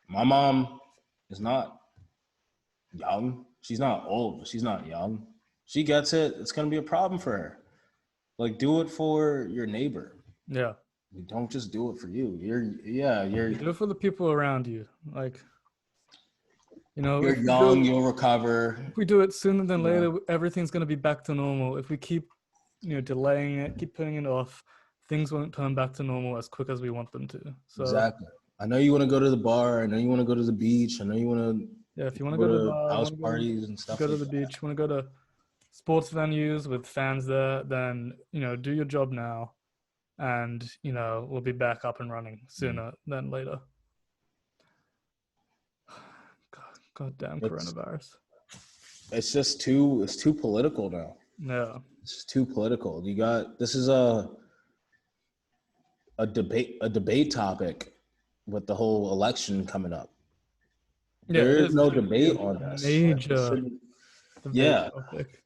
my mom is not young. She's not old, but she's not young. She gets it. It's going to be a problem for her. Like, do it for your neighbor. Yeah. Don't just do it for you. You do it for the people around you. Like, you're young, you'll recover. If we do it sooner than later, everything's going to be back to normal. If we keep, delaying it, keep putting it off, things won't turn back to normal as quick as we want them to. So exactly. I know you want to go to the bar. I know you want to go to the beach. I know you want to. Yeah, if you want to go to the bar, house parties and stuff. Go to the beach. You want to go to sports venues with fans there, then do your job now, and we'll be back up and running sooner than later. God damn coronavirus. It's just it's too political now. Yeah. It's too political. This is a debate topic with the whole election coming up. Yeah, there is no debate on this. Major topic.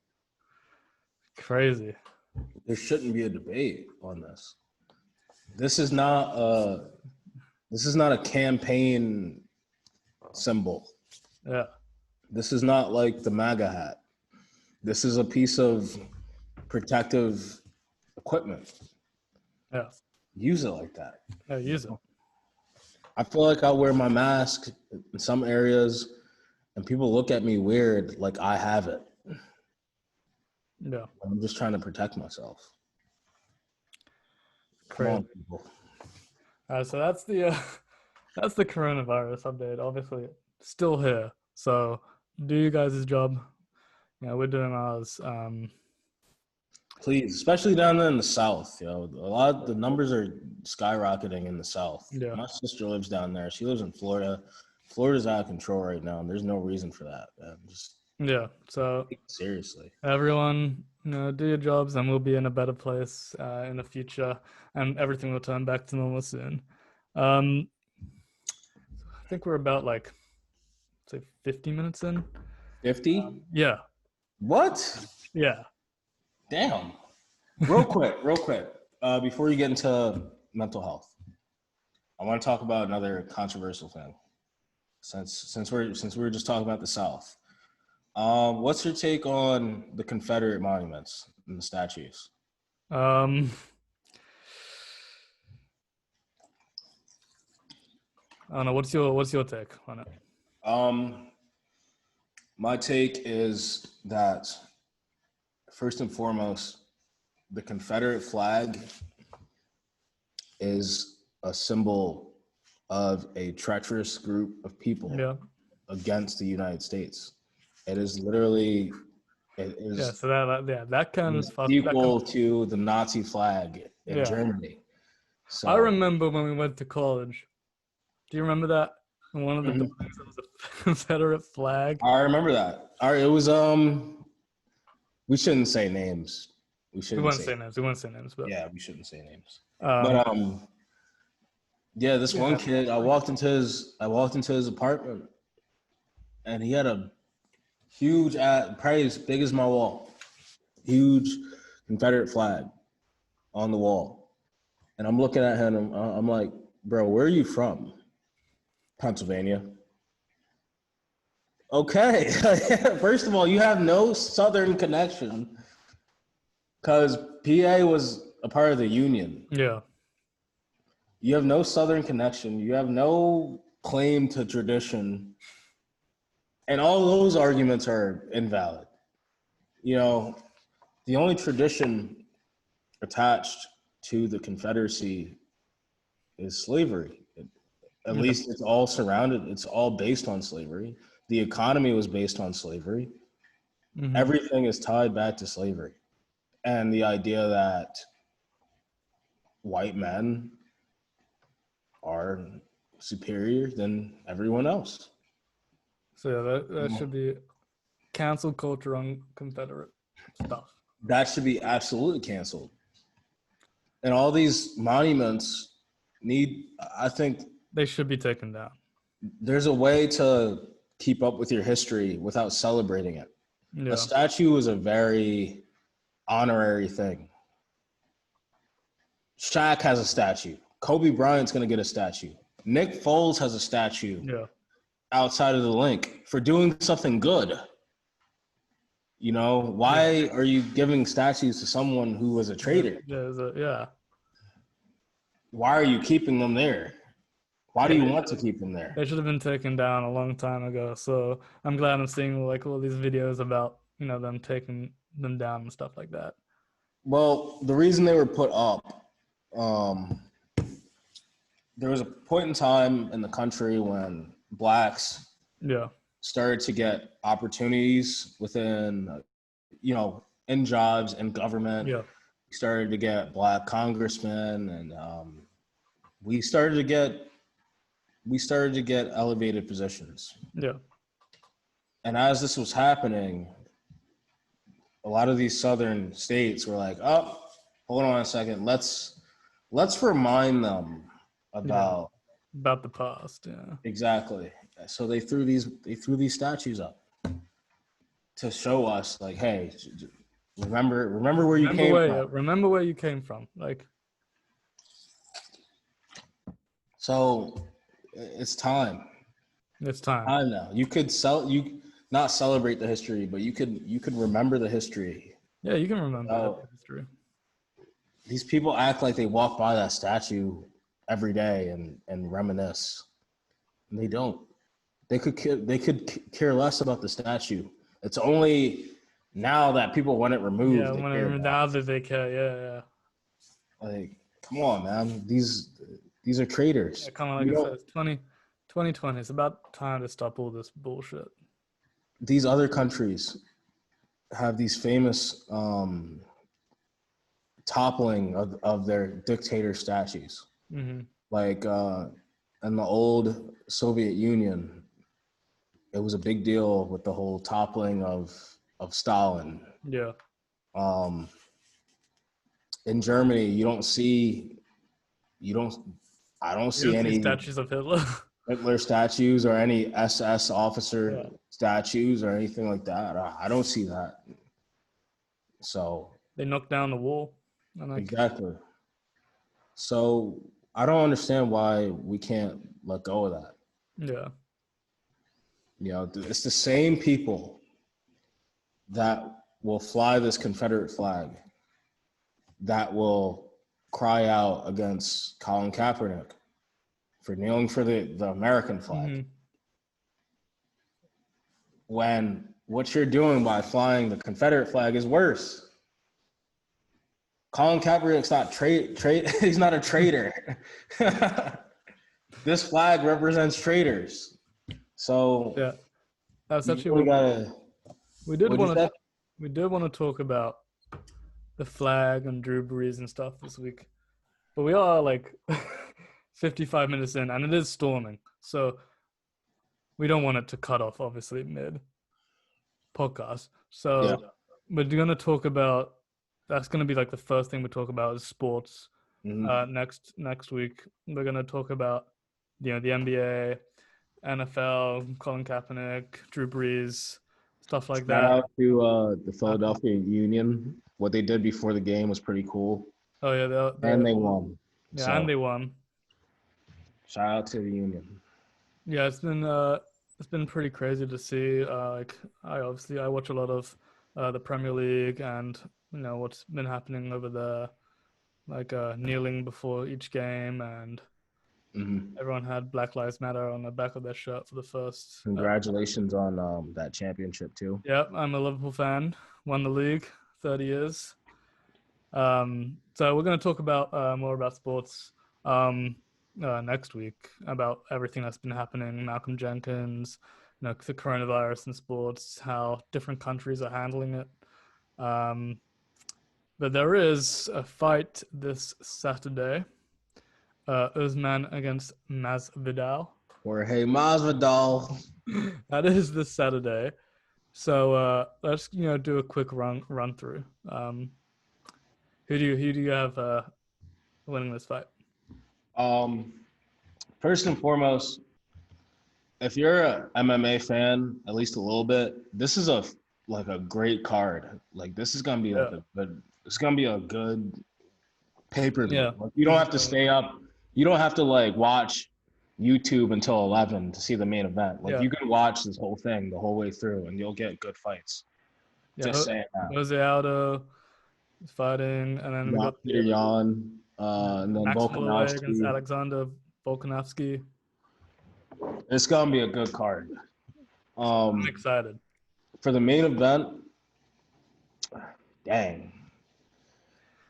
Crazy. There shouldn't be a debate on this. This is not a campaign symbol. Yeah. This is not like the MAGA hat. This is a piece of protective equipment. Yeah. Use it like that. Yeah, use it. I feel like I wear my mask in some areas and people look at me weird like I have it. Yeah. I'm just trying to protect myself. Crazy. Come on, people. So that's the coronavirus update. Obviously, still here. So do you guys' job. Yeah, we're doing ours. Please, especially down there in the South, the numbers are skyrocketing in the South. Yeah. My sister lives down there. She lives in Florida. Florida's out of control right now, and there's no reason for that. So take it seriously. Everyone, do your jobs, and we'll be in a better place in the future, and everything will turn back to normal soon. I think we're about say 50 minutes in. 50? Yeah. What? Yeah. Damn. Real quick. Before you get into mental health, I want to talk about another controversial thing. Since we were just talking about the South, what's your take on the Confederate monuments and the statues? I don't know. What's your take on it? My take is that first and foremost, the Confederate flag is a symbol of a treacherous group of people against the United States. It is literally so that can equal to the Nazi flag in Germany. So I remember when we went to college. Do you remember that? One of the buildings that was a Confederate flag. I remember that. It was we shouldn't say names. We wouldn't say names, but yeah, we shouldn't say names. This one kid, I walked into his apartment, and he had a huge, probably as big as my wall, huge Confederate flag on the wall, and I'm looking at him. And I'm like, bro, where are you from? Pennsylvania. Okay. First of all, you have no Southern connection because PA was a part of the Union. Yeah. You have no Southern connection. You have no claim to tradition. And all those arguments are invalid. You know, the only tradition attached to the Confederacy is slavery. At Yeah. least it's all surrounded, it's all based on slavery. The economy was based on slavery. Mm-hmm. Everything is tied back to slavery. And the idea that white men are superior than everyone else. So yeah, that should be cancel culture on Confederate stuff. That should be absolutely canceled. And all these monuments need, I think, They should be taken down. there's a way to keep up with your history without celebrating it. A Yeah. statue is a very honorary thing. Shaq has a statue. Kobe Bryant's going to get a statue. Nick Foles has a statue Yeah. outside of the link for doing something good. You know, why are you giving statues to someone who was a traitor? Yeah. Why are you keeping them there? Why do you want to keep them there? They should have been taken down a long time ago. So I'm glad I'm seeing like all these videos about, them taking them down and stuff like that. Well, the reason they were put up, there was a point in time in the country when blacks Yeah. started to get opportunities within, in jobs and government. Yeah. We started to get black congressmen, and we started to get elevated positions. Yeah. And as this was happening, a lot of these southern states were like, "Oh, hold on a second. Let's remind them about the past." Yeah. exactly." So they threw these statues up to show us, like, hey, remember where you came from. Remember where you came from. Like, so it's time. it's time. Time now. You could not celebrate the history, but you could remember the history. Yeah, you can remember history. These people act like they walk by that statue every day and reminisce, and they don't. They could care less about the statue. It's only now that people want it removed. Yeah, now that they care. Yeah. Like, come on, man. These are traitors. Yeah, kind of like it says, 2020. It's about time to stop all this bullshit. These other countries have these famous toppling of their dictator statues. Mm-hmm. Like in the old Soviet Union, it was a big deal with the whole toppling of Stalin. Yeah. In Germany, I don't see any statues of Hitler. Hitler statues or any SS officer statues or anything like that. I don't see that. So they knocked down the wall. Exactly. So I don't understand why we can't let go of that. Yeah. It's the same people that will fly this Confederate flag that will cry out against Colin Kaepernick for kneeling for the American flag. Mm-hmm. When what you're doing by flying the Confederate flag is worse. Colin Kaepernick's not he's not a traitor. This flag represents traitors. So yeah, that's actually we did want to talk about the flag and Drew Brees and stuff this week, but we are like 55 minutes in, and it is storming, so we don't want it to cut off, obviously, mid podcast. So we're gonna talk about. That's gonna be like the first thing we talk about is sports. Mm-hmm. Next week we're gonna talk about the NBA, NFL, Colin Kaepernick, Drew Brees, stuff like that. Shout out to the Philadelphia Union. What they did before the game was pretty cool. Oh yeah, and they won. Yeah, so, and they won. Shout out to the Union. Yeah, it's been pretty crazy to see. Like I watch a lot of the Premier League, and what's been happening over there, like kneeling before each game, and Hmm. Everyone had Black Lives Matter on the back of their shirt for the first. Congratulations on that championship too. Yep, I'm a Liverpool fan. Won the league, 30 years. So we're going to talk about more about sports next week, about everything that's been happening. Malcolm Jenkins, the coronavirus in sports, how different countries are handling it. But there is a fight this Saturday. Usman against Masvidal. Jorge Masvidal. That is this Saturday. So let's do a quick run through. Who do you have winning this fight? Um, First and foremost, if you're a MMA fan, at least a little bit, this is a great card. Like this is gonna be Yeah, it's gonna be a good pay-per-view. yeah, Like you don't have to stay up. You don't have to like watch YouTube until 11 to see the main event. Like yeah, you can watch this whole thing the whole way through, and you'll get good fights. yeah. Just saying that. Jose Aldo is fighting, and then we got Peter Yan, and then Max Holloway against Volkanovski. Alexander Volkanovski. It's gonna be a good card. I'm Um, excited. for the main event, dang.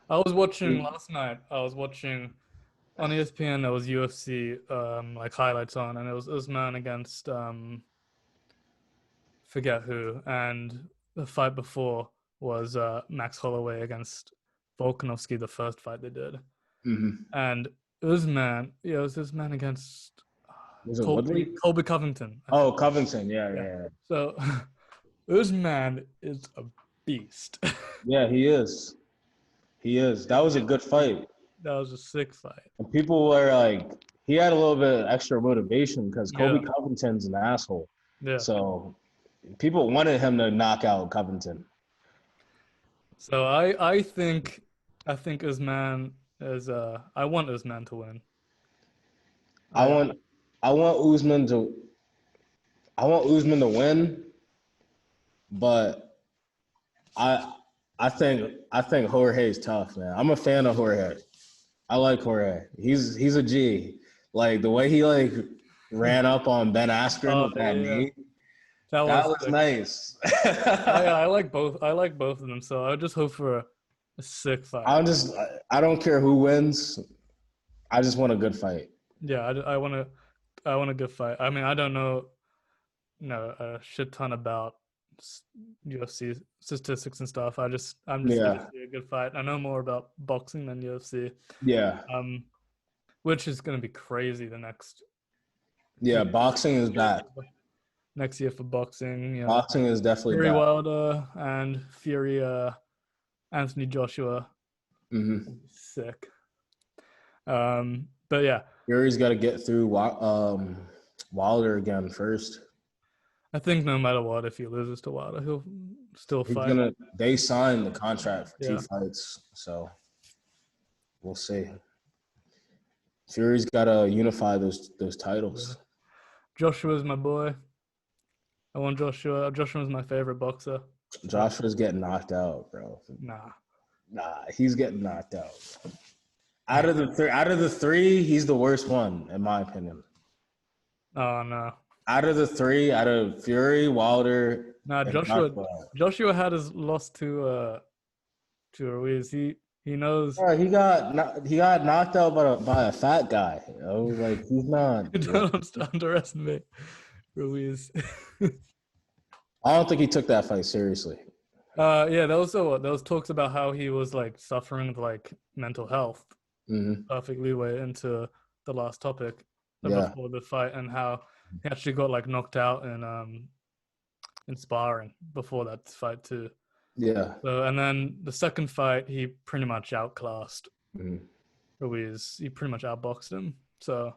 I was watching last night. I was watching on ESPN. There was UFC like highlights on, and it was Usman against forget who, and the fight before was Max Holloway against Volkanovski, the first fight they did, Mm-hmm. and Usman, it was Usman against Was it Colby Woodley? Colby Covington, I Oh, think. Covington. Yeah, Yeah. yeah, So Usman is a beast. yeah. He is. He is. That was a good fight. That was a sick fight. And people were like, he had a little bit of extra motivation because Kobe Yeah, Covington's an asshole. yeah. So people wanted him to knock out Covington. So I think Usman is I want Usman to win. I I want I want Usman to I want Usman to win, but I I think Jorge's tough, man. I'm a fan of Jorge. I like Jorge. He's a G. Like the way he like ran up on Ben Askren oh with yeah, that yeah. knee, That that was was sick. nice. I like both. I like both of them. So I just hope for a sick fight. I don't care who wins. I just want a good fight. Yeah, I want a good fight. I mean, I don't know, a shit ton about UFC statistics and stuff. I'm just here to Yeah, see a good fight. I know more about boxing than UFC. yeah, Um, which is gonna be crazy the next yeah. Boxing is back. next year for boxing. Boxing is definitely Fury back. Wilder and Fury Anthony Joshua. Hmm. Sick. But yeah, Fury's got to get through Wilder again first. I think no matter what, if he loses to Wilder, he'll still He's fight. gonna. They signed the contract for two Yeah. fights, so we'll see. Fury's got to unify those Yeah. titles. Joshua's my boy. I want Joshua. Joshua's my favorite boxer. Joshua's getting knocked out, bro. Nah. Nah, he's getting knocked out. Out of the three, he's the worst one, in my opinion. Oh no. Out of the three, out of Fury, Wilder, Nah, and Joshua. Joshua. Joshua had his loss to Ruiz. He knows. Yeah, he got knocked out by a fat guy. Like he's not. Don't underestimate Ruiz. I don't think he took that fight seriously. Yeah, there was talks about how he was like suffering with like mental health. Hmm. Perfect leeway into the last topic Yeah, before the fight, and how he actually got like knocked out in sparring before that fight too. yeah. So and then the second fight, he pretty much outclassed Mhm. Ruiz. He pretty much outboxed him. So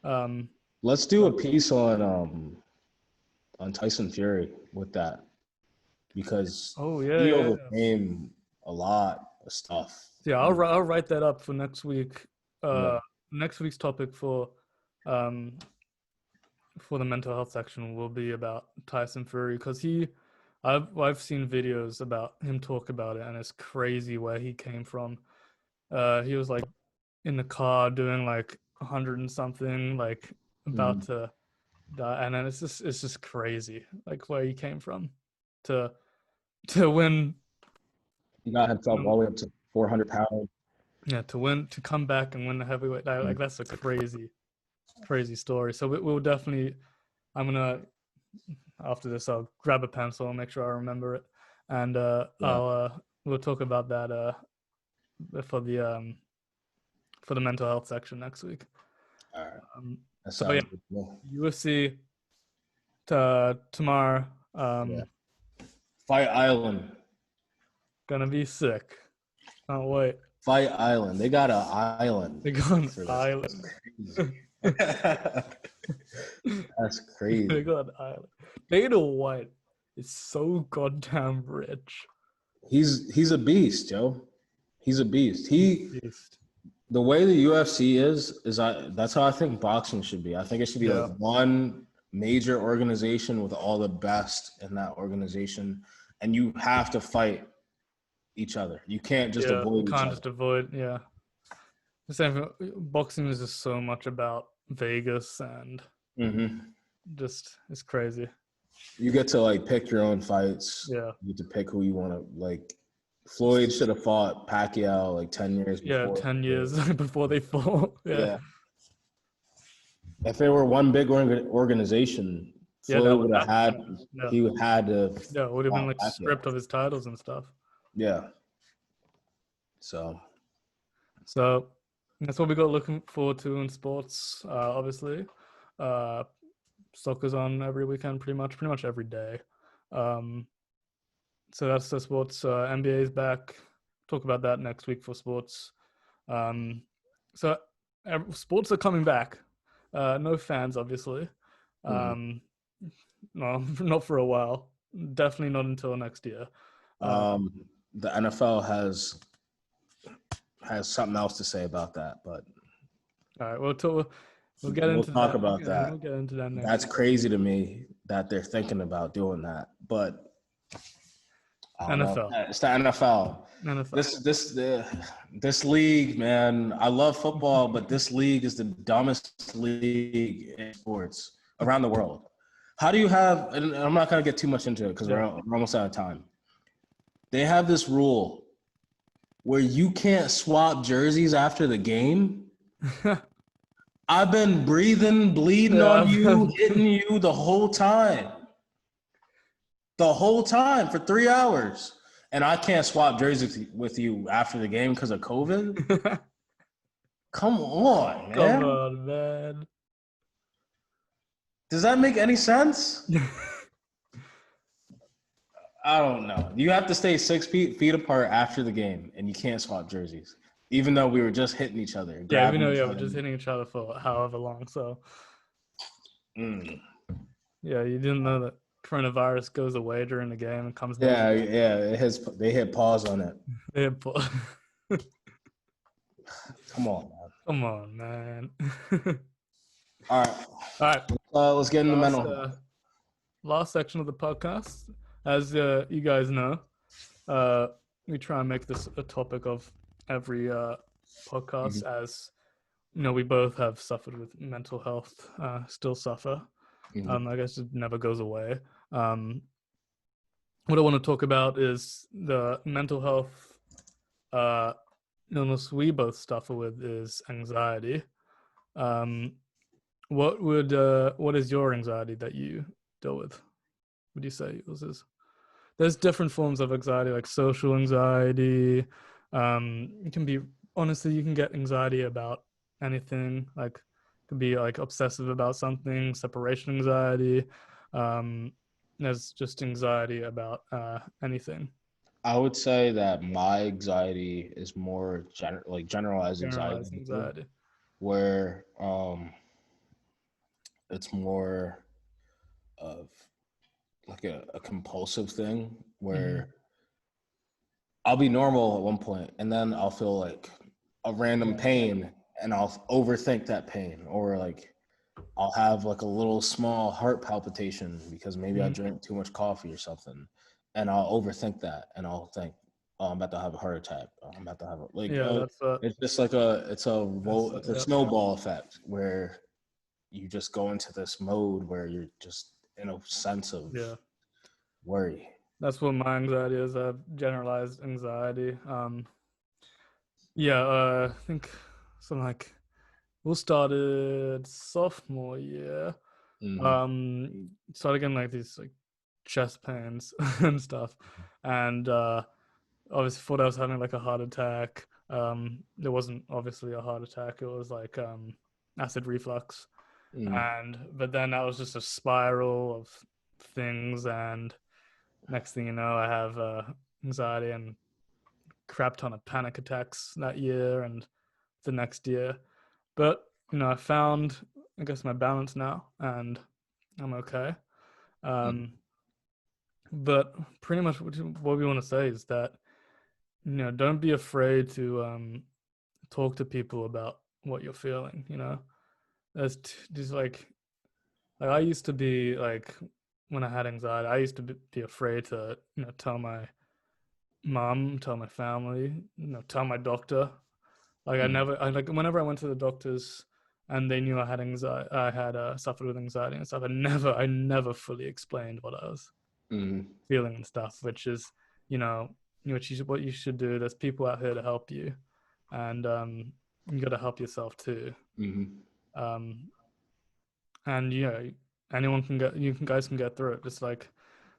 um, Let's do a piece on Tyson Fury with that because oh yeah, he yeah, yeah. overcame a lot of stuff. Yeah, I'll write that up for next week. Yeah, Next week's topic um for the mental health section will be about Tyson Fury, because I've seen videos about him talk about it, and it's crazy where he came from. He was like in the car doing like 100 and something, like about Mhm. to die, and then it's just crazy, like where he came from to win, He got himself all the way up to 400 pounds. yeah, to come back and win the heavyweight title. Like that's a crazy story. So we'll definitely. I'm gonna after this. I'll grab a pencil and make sure I remember it, and Yeah. we'll talk about that for the mental health section next week. All right. Um, That so yeah, sounds good to me. UFC tomorrow. Yeah. Fight Island. Gonna be sick. Can't wait. Fight Island. They got an island They go on for this. That's island. crazy. That's crazy. They go on island. Dana White is so goddamn rich. He's a beast, Joe. He's a beast. Beast. The way the UFC that's how I think boxing should be. I think it should be Yeah. like one major organization with all the best in that organization, and you have to fight each other. You can't just You avoid each can't other. just avoid. Yeah. The same. Boxing is just so much about Vegas and Mm-hmm. just it's crazy. You get to like pick your own fights. Yeah. You get to pick who you want to like. Floyd should have fought Pacquiao like 10 years Yeah, before. 10 years before they fought. Yeah. Yeah. If it were one big organization, Yeah, that Floyd would would have had yeah. he would had to Yeah, it would have been fight like Pacquiao. stripped of his titles and stuff. Yeah. So So that's what we got looking forward to in sports. Obviously, soccer's on every weekend, pretty much every day. So that's the sports. NBA is back. Talk about that next week for sports. So sports are coming back. No fans, obviously. No, not for a while. Definitely not until next year. the NFL has something else to say about that, but All right, we'll get we'll into talk that. about that. We'll get into that next. That's crazy to me that they're thinking about doing that, but I don't know. NFL. It's the NFL. NFL. This league, man. I love football, but this league is the dumbest league in sports around the world. How do you have? And I'm not gonna get too much into it because we're almost out of time. They have this rule where you can't swap jerseys after the game. I've been breathing, bleeding on you, hitting you the whole time. The whole time for 3 hours. And I can't swap jerseys with you after the game because of COVID? Come on, man. Come on, man. Does that make any sense? I don't know. You have to stay 6 feet apart after the game, and you can't swap jerseys, even though we were just hitting each other. Yeah, we know. Yeah, we're just hitting each other for however long. So, yeah, you didn't know that coronavirus goes away during the game and comes back. Yeah. They hit pause on it. They hit pause. Come on, man. Come on, man. All right. Let's get into mental. Last section of the podcast. As you guys know, we try and make this a topic of every podcast. As you know, we both have suffered with mental health, still suffer. I guess it never goes away. What I want to talk about is the mental health illness we both suffer with is anxiety. What is your anxiety that you deal with? What do you say yours is? There's different forms of anxiety, like social anxiety. It can be, honestly, you can get anxiety about anything. Like, it could be like obsessive about something, separation anxiety. There's just anxiety about anything. I would say that my anxiety is more generalized anxiety, where it's more of like a compulsive thing where I'll be normal at one point and then I'll feel like a random pain and I'll overthink that pain, or like I'll have like a little small heart palpitation because maybe I drank too much coffee or something, and I'll overthink that and I'll think, oh, I'm about to have a heart attack. Oh, I'm about to have a Yeah, it's just like it's a yeah, snowball effect where you just go into this mode where you're just in a sense of yeah. worry. That's what my anxiety is. I have generalized anxiety. Yeah, I think something like we started sophomore year. Mm-hmm. Started getting like these like chest pains and stuff, and obviously thought I was having like a heart attack. It wasn't obviously a heart attack. It was like acid reflux, Mm-hmm. and but then that was just a spiral of things, and next thing you know, I have anxiety and crap ton of panic attacks that year and the next year. But I found, I guess, my balance now, and I'm okay. Um, but pretty much what we want to say is that don't be afraid to talk to people about what you're feeling. There's just like I used to be like when I had anxiety, I used to be afraid to tell my mom, tell my family, tell my doctor. Like Mm-hmm. I like whenever I went to the doctors and they knew I had anxiety, I had suffered with anxiety and stuff. I never fully explained what I was Mm-hmm. feeling and stuff, which is you know what you should do. There's people out here to help you, and you got to help yourself too. Mm-hmm. Um, and anyone can guys can get through it. Just like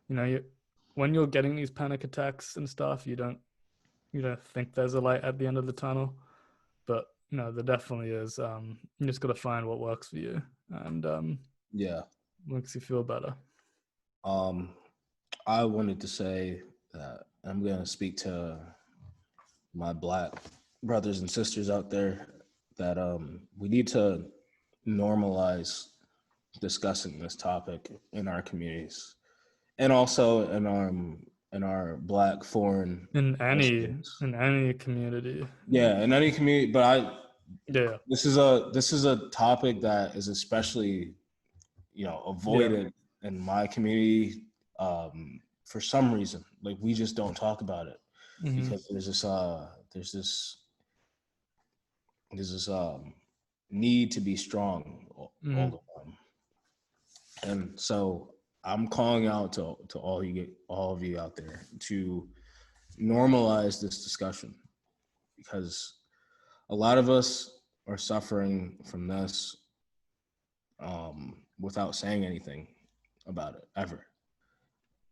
when you're getting these panic attacks and stuff, you don't think there's a light at the end of the tunnel, but there definitely is. You just got to find what works for you and Yeah. makes you feel better. Um, I wanted to say that I'm gonna speak to my black brothers and sisters out there that we need to normalize discussing this topic in our communities and also in our black foreign in any households. in any community. Yeah, in any community, but I Yeah, this is a topic that is especially yeah, avoided in my community for some reason. Like we just don't talk about it mm-hmm. because there's this need to be strong all Mm-hmm. the time. And so I'm calling out to all of you out there to normalize this discussion because a lot of us are suffering from this without saying anything about it ever.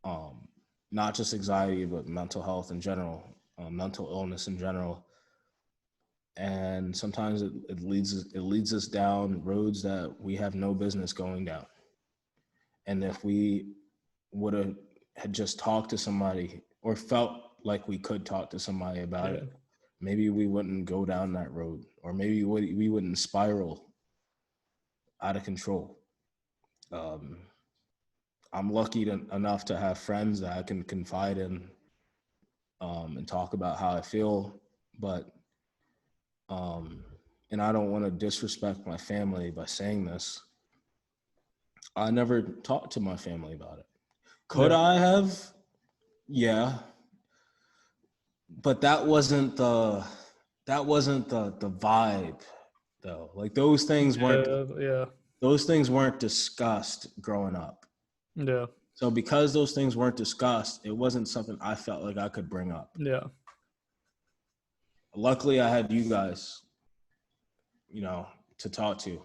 Um, Not just anxiety, but mental health in general, mental illness in general, and sometimes it leads us down roads that we have no business going down. And if we would have had just talked to somebody or felt like we could talk to somebody about Yeah, it, maybe we wouldn't go down that road, or maybe we wouldn't spiral out of control. Um, I'm lucky enough to have friends that I can confide in and talk about how I feel, but um, and I don't want to disrespect my family by saying this. I never talked to my family about it. Could yeah, I have? Yeah, but that wasn't the vibe though. Like yeah, yeah, those things weren't discussed growing up. yeah, So because those things weren't discussed, it wasn't something I felt like I could bring up. yeah, Luckily, I had you guys, you know, to talk to.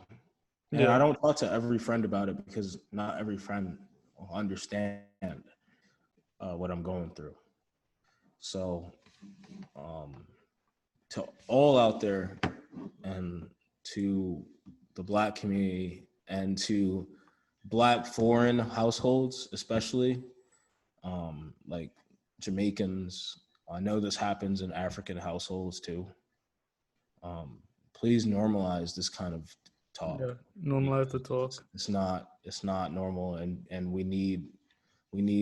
And I yeah, don't talk to every friend about it because not every friend will understand what I'm going through. So, um, to all out there and to the black community and to black foreign households, especially like Jamaicans, I know this happens in African households too. Um, Please normalize this kind of talk yeah. Normalize the talk. it's not normal, and we need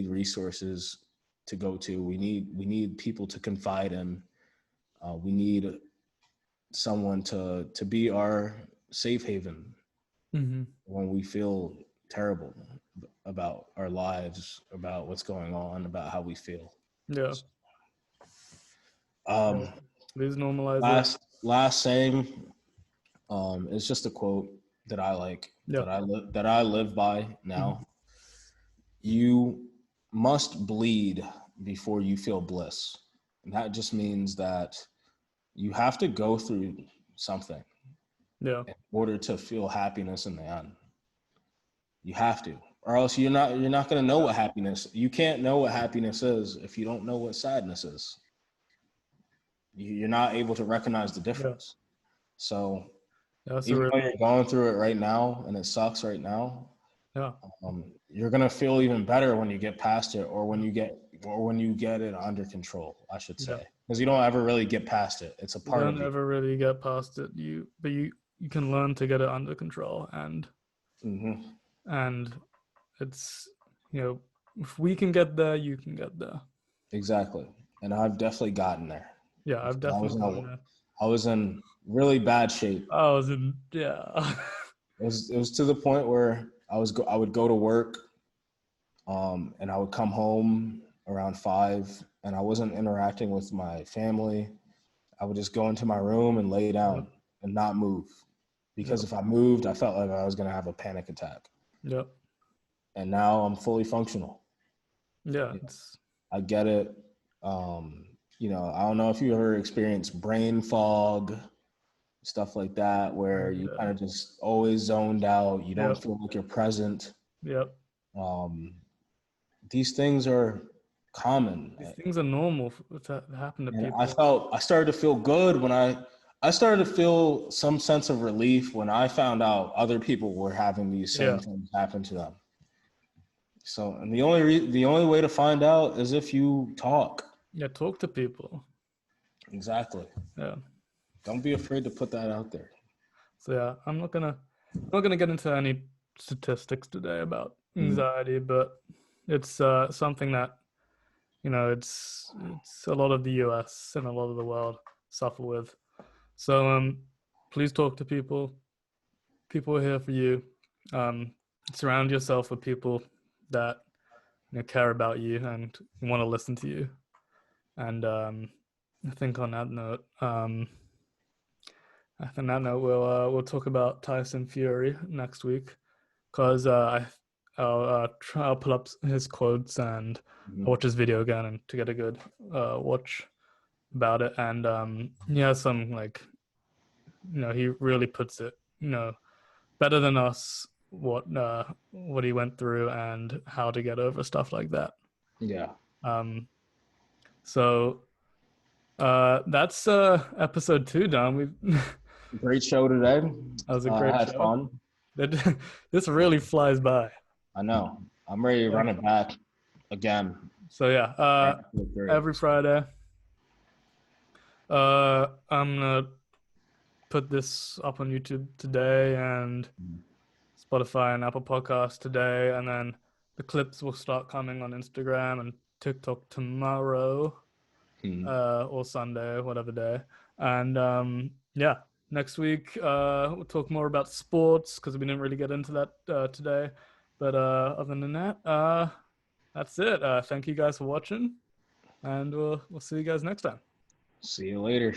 resources to go to. We need people to confide in. We need someone to be our safe haven Mm-hmm. when we feel terrible about our lives, about what's going on, about how we feel. Yeah, Um, Yeah. Please normalize it. last saying, it's just a quote that I like, Yeah. that I live by Mhm. now. You must bleed before you feel bliss. And that just means that you have to go through something Yeah. in order to feel happiness in the end. You have to, or else you're not going to know what happiness. You can't know what happiness is if you don't know what sadness is. You're not able to recognize the Yeah. difference. So That's a even real. though you're going through it right now and it sucks right now, Yeah. you're gonna feel even better when you get past it, or when you get it under control, I should Yeah. say, because you don't ever really get past it. It's a You part don't of you. ever really get past it. But you can learn to get it under control, Hmm. and it's, if we can get there, you can get there. Exactly, and I've definitely gotten there Yeah, I've because definitely gotten there. I was in really bad shape. I was in, yeah. It was to the point where I would go to work, and I would come home around 5, and I wasn't interacting with my family. I would just go into my room and lay Yep. down and not move, because Yep. if I moved, I felt like I was going to have a panic attack. Yep. And now I'm fully functional. Yeah. Yeah, It's I get it. Um, I don't know if you ever experienced brain fog, stuff like that, where you yeah. kind of just always zoned out. You don't Yep. feel like you're present. Yep. Um, these things are common. These things are normal to happen to And people. I started to feel good when I started to feel some sense of relief when I found out other people were having these same Yeah. things happen to them. So, and the only way to find out is if you talk. Yeah. Talk to people. Exactly. Yeah. Don't be afraid to put that out there. So yeah, I'm not gonna get into any statistics today about Mm. anxiety, but it's something that it's a lot of the U.S. and a lot of the world suffer with. So please talk to people. People are here for you. Um, Surround yourself with people that care about you and want to listen to you. And I think on that note, we'll talk about Tyson Fury next week because I'll pull up his quotes and I'll Mhm. watch his video again and to get a good watch about it. And he has some he really puts it better than us what he went through and how to get over stuff like that. Yeah. Um, so that's episode 2 done. We Great show today. That was a I great had show. fun. This really flies by. I know. I'm ready to Yeah. run it back again. So yeah, Great. every Friday, I'm gonna put this up on YouTube today and Spotify and Apple Podcasts today, and then the clips will start coming on Instagram and TikTok tomorrow, Hmm. or Sunday, whatever day. And yeah, next week we'll talk more about sports because we didn't really get into that today. But other than that, that's it. Thank you guys for watching, and we'll see you guys next time. See you later.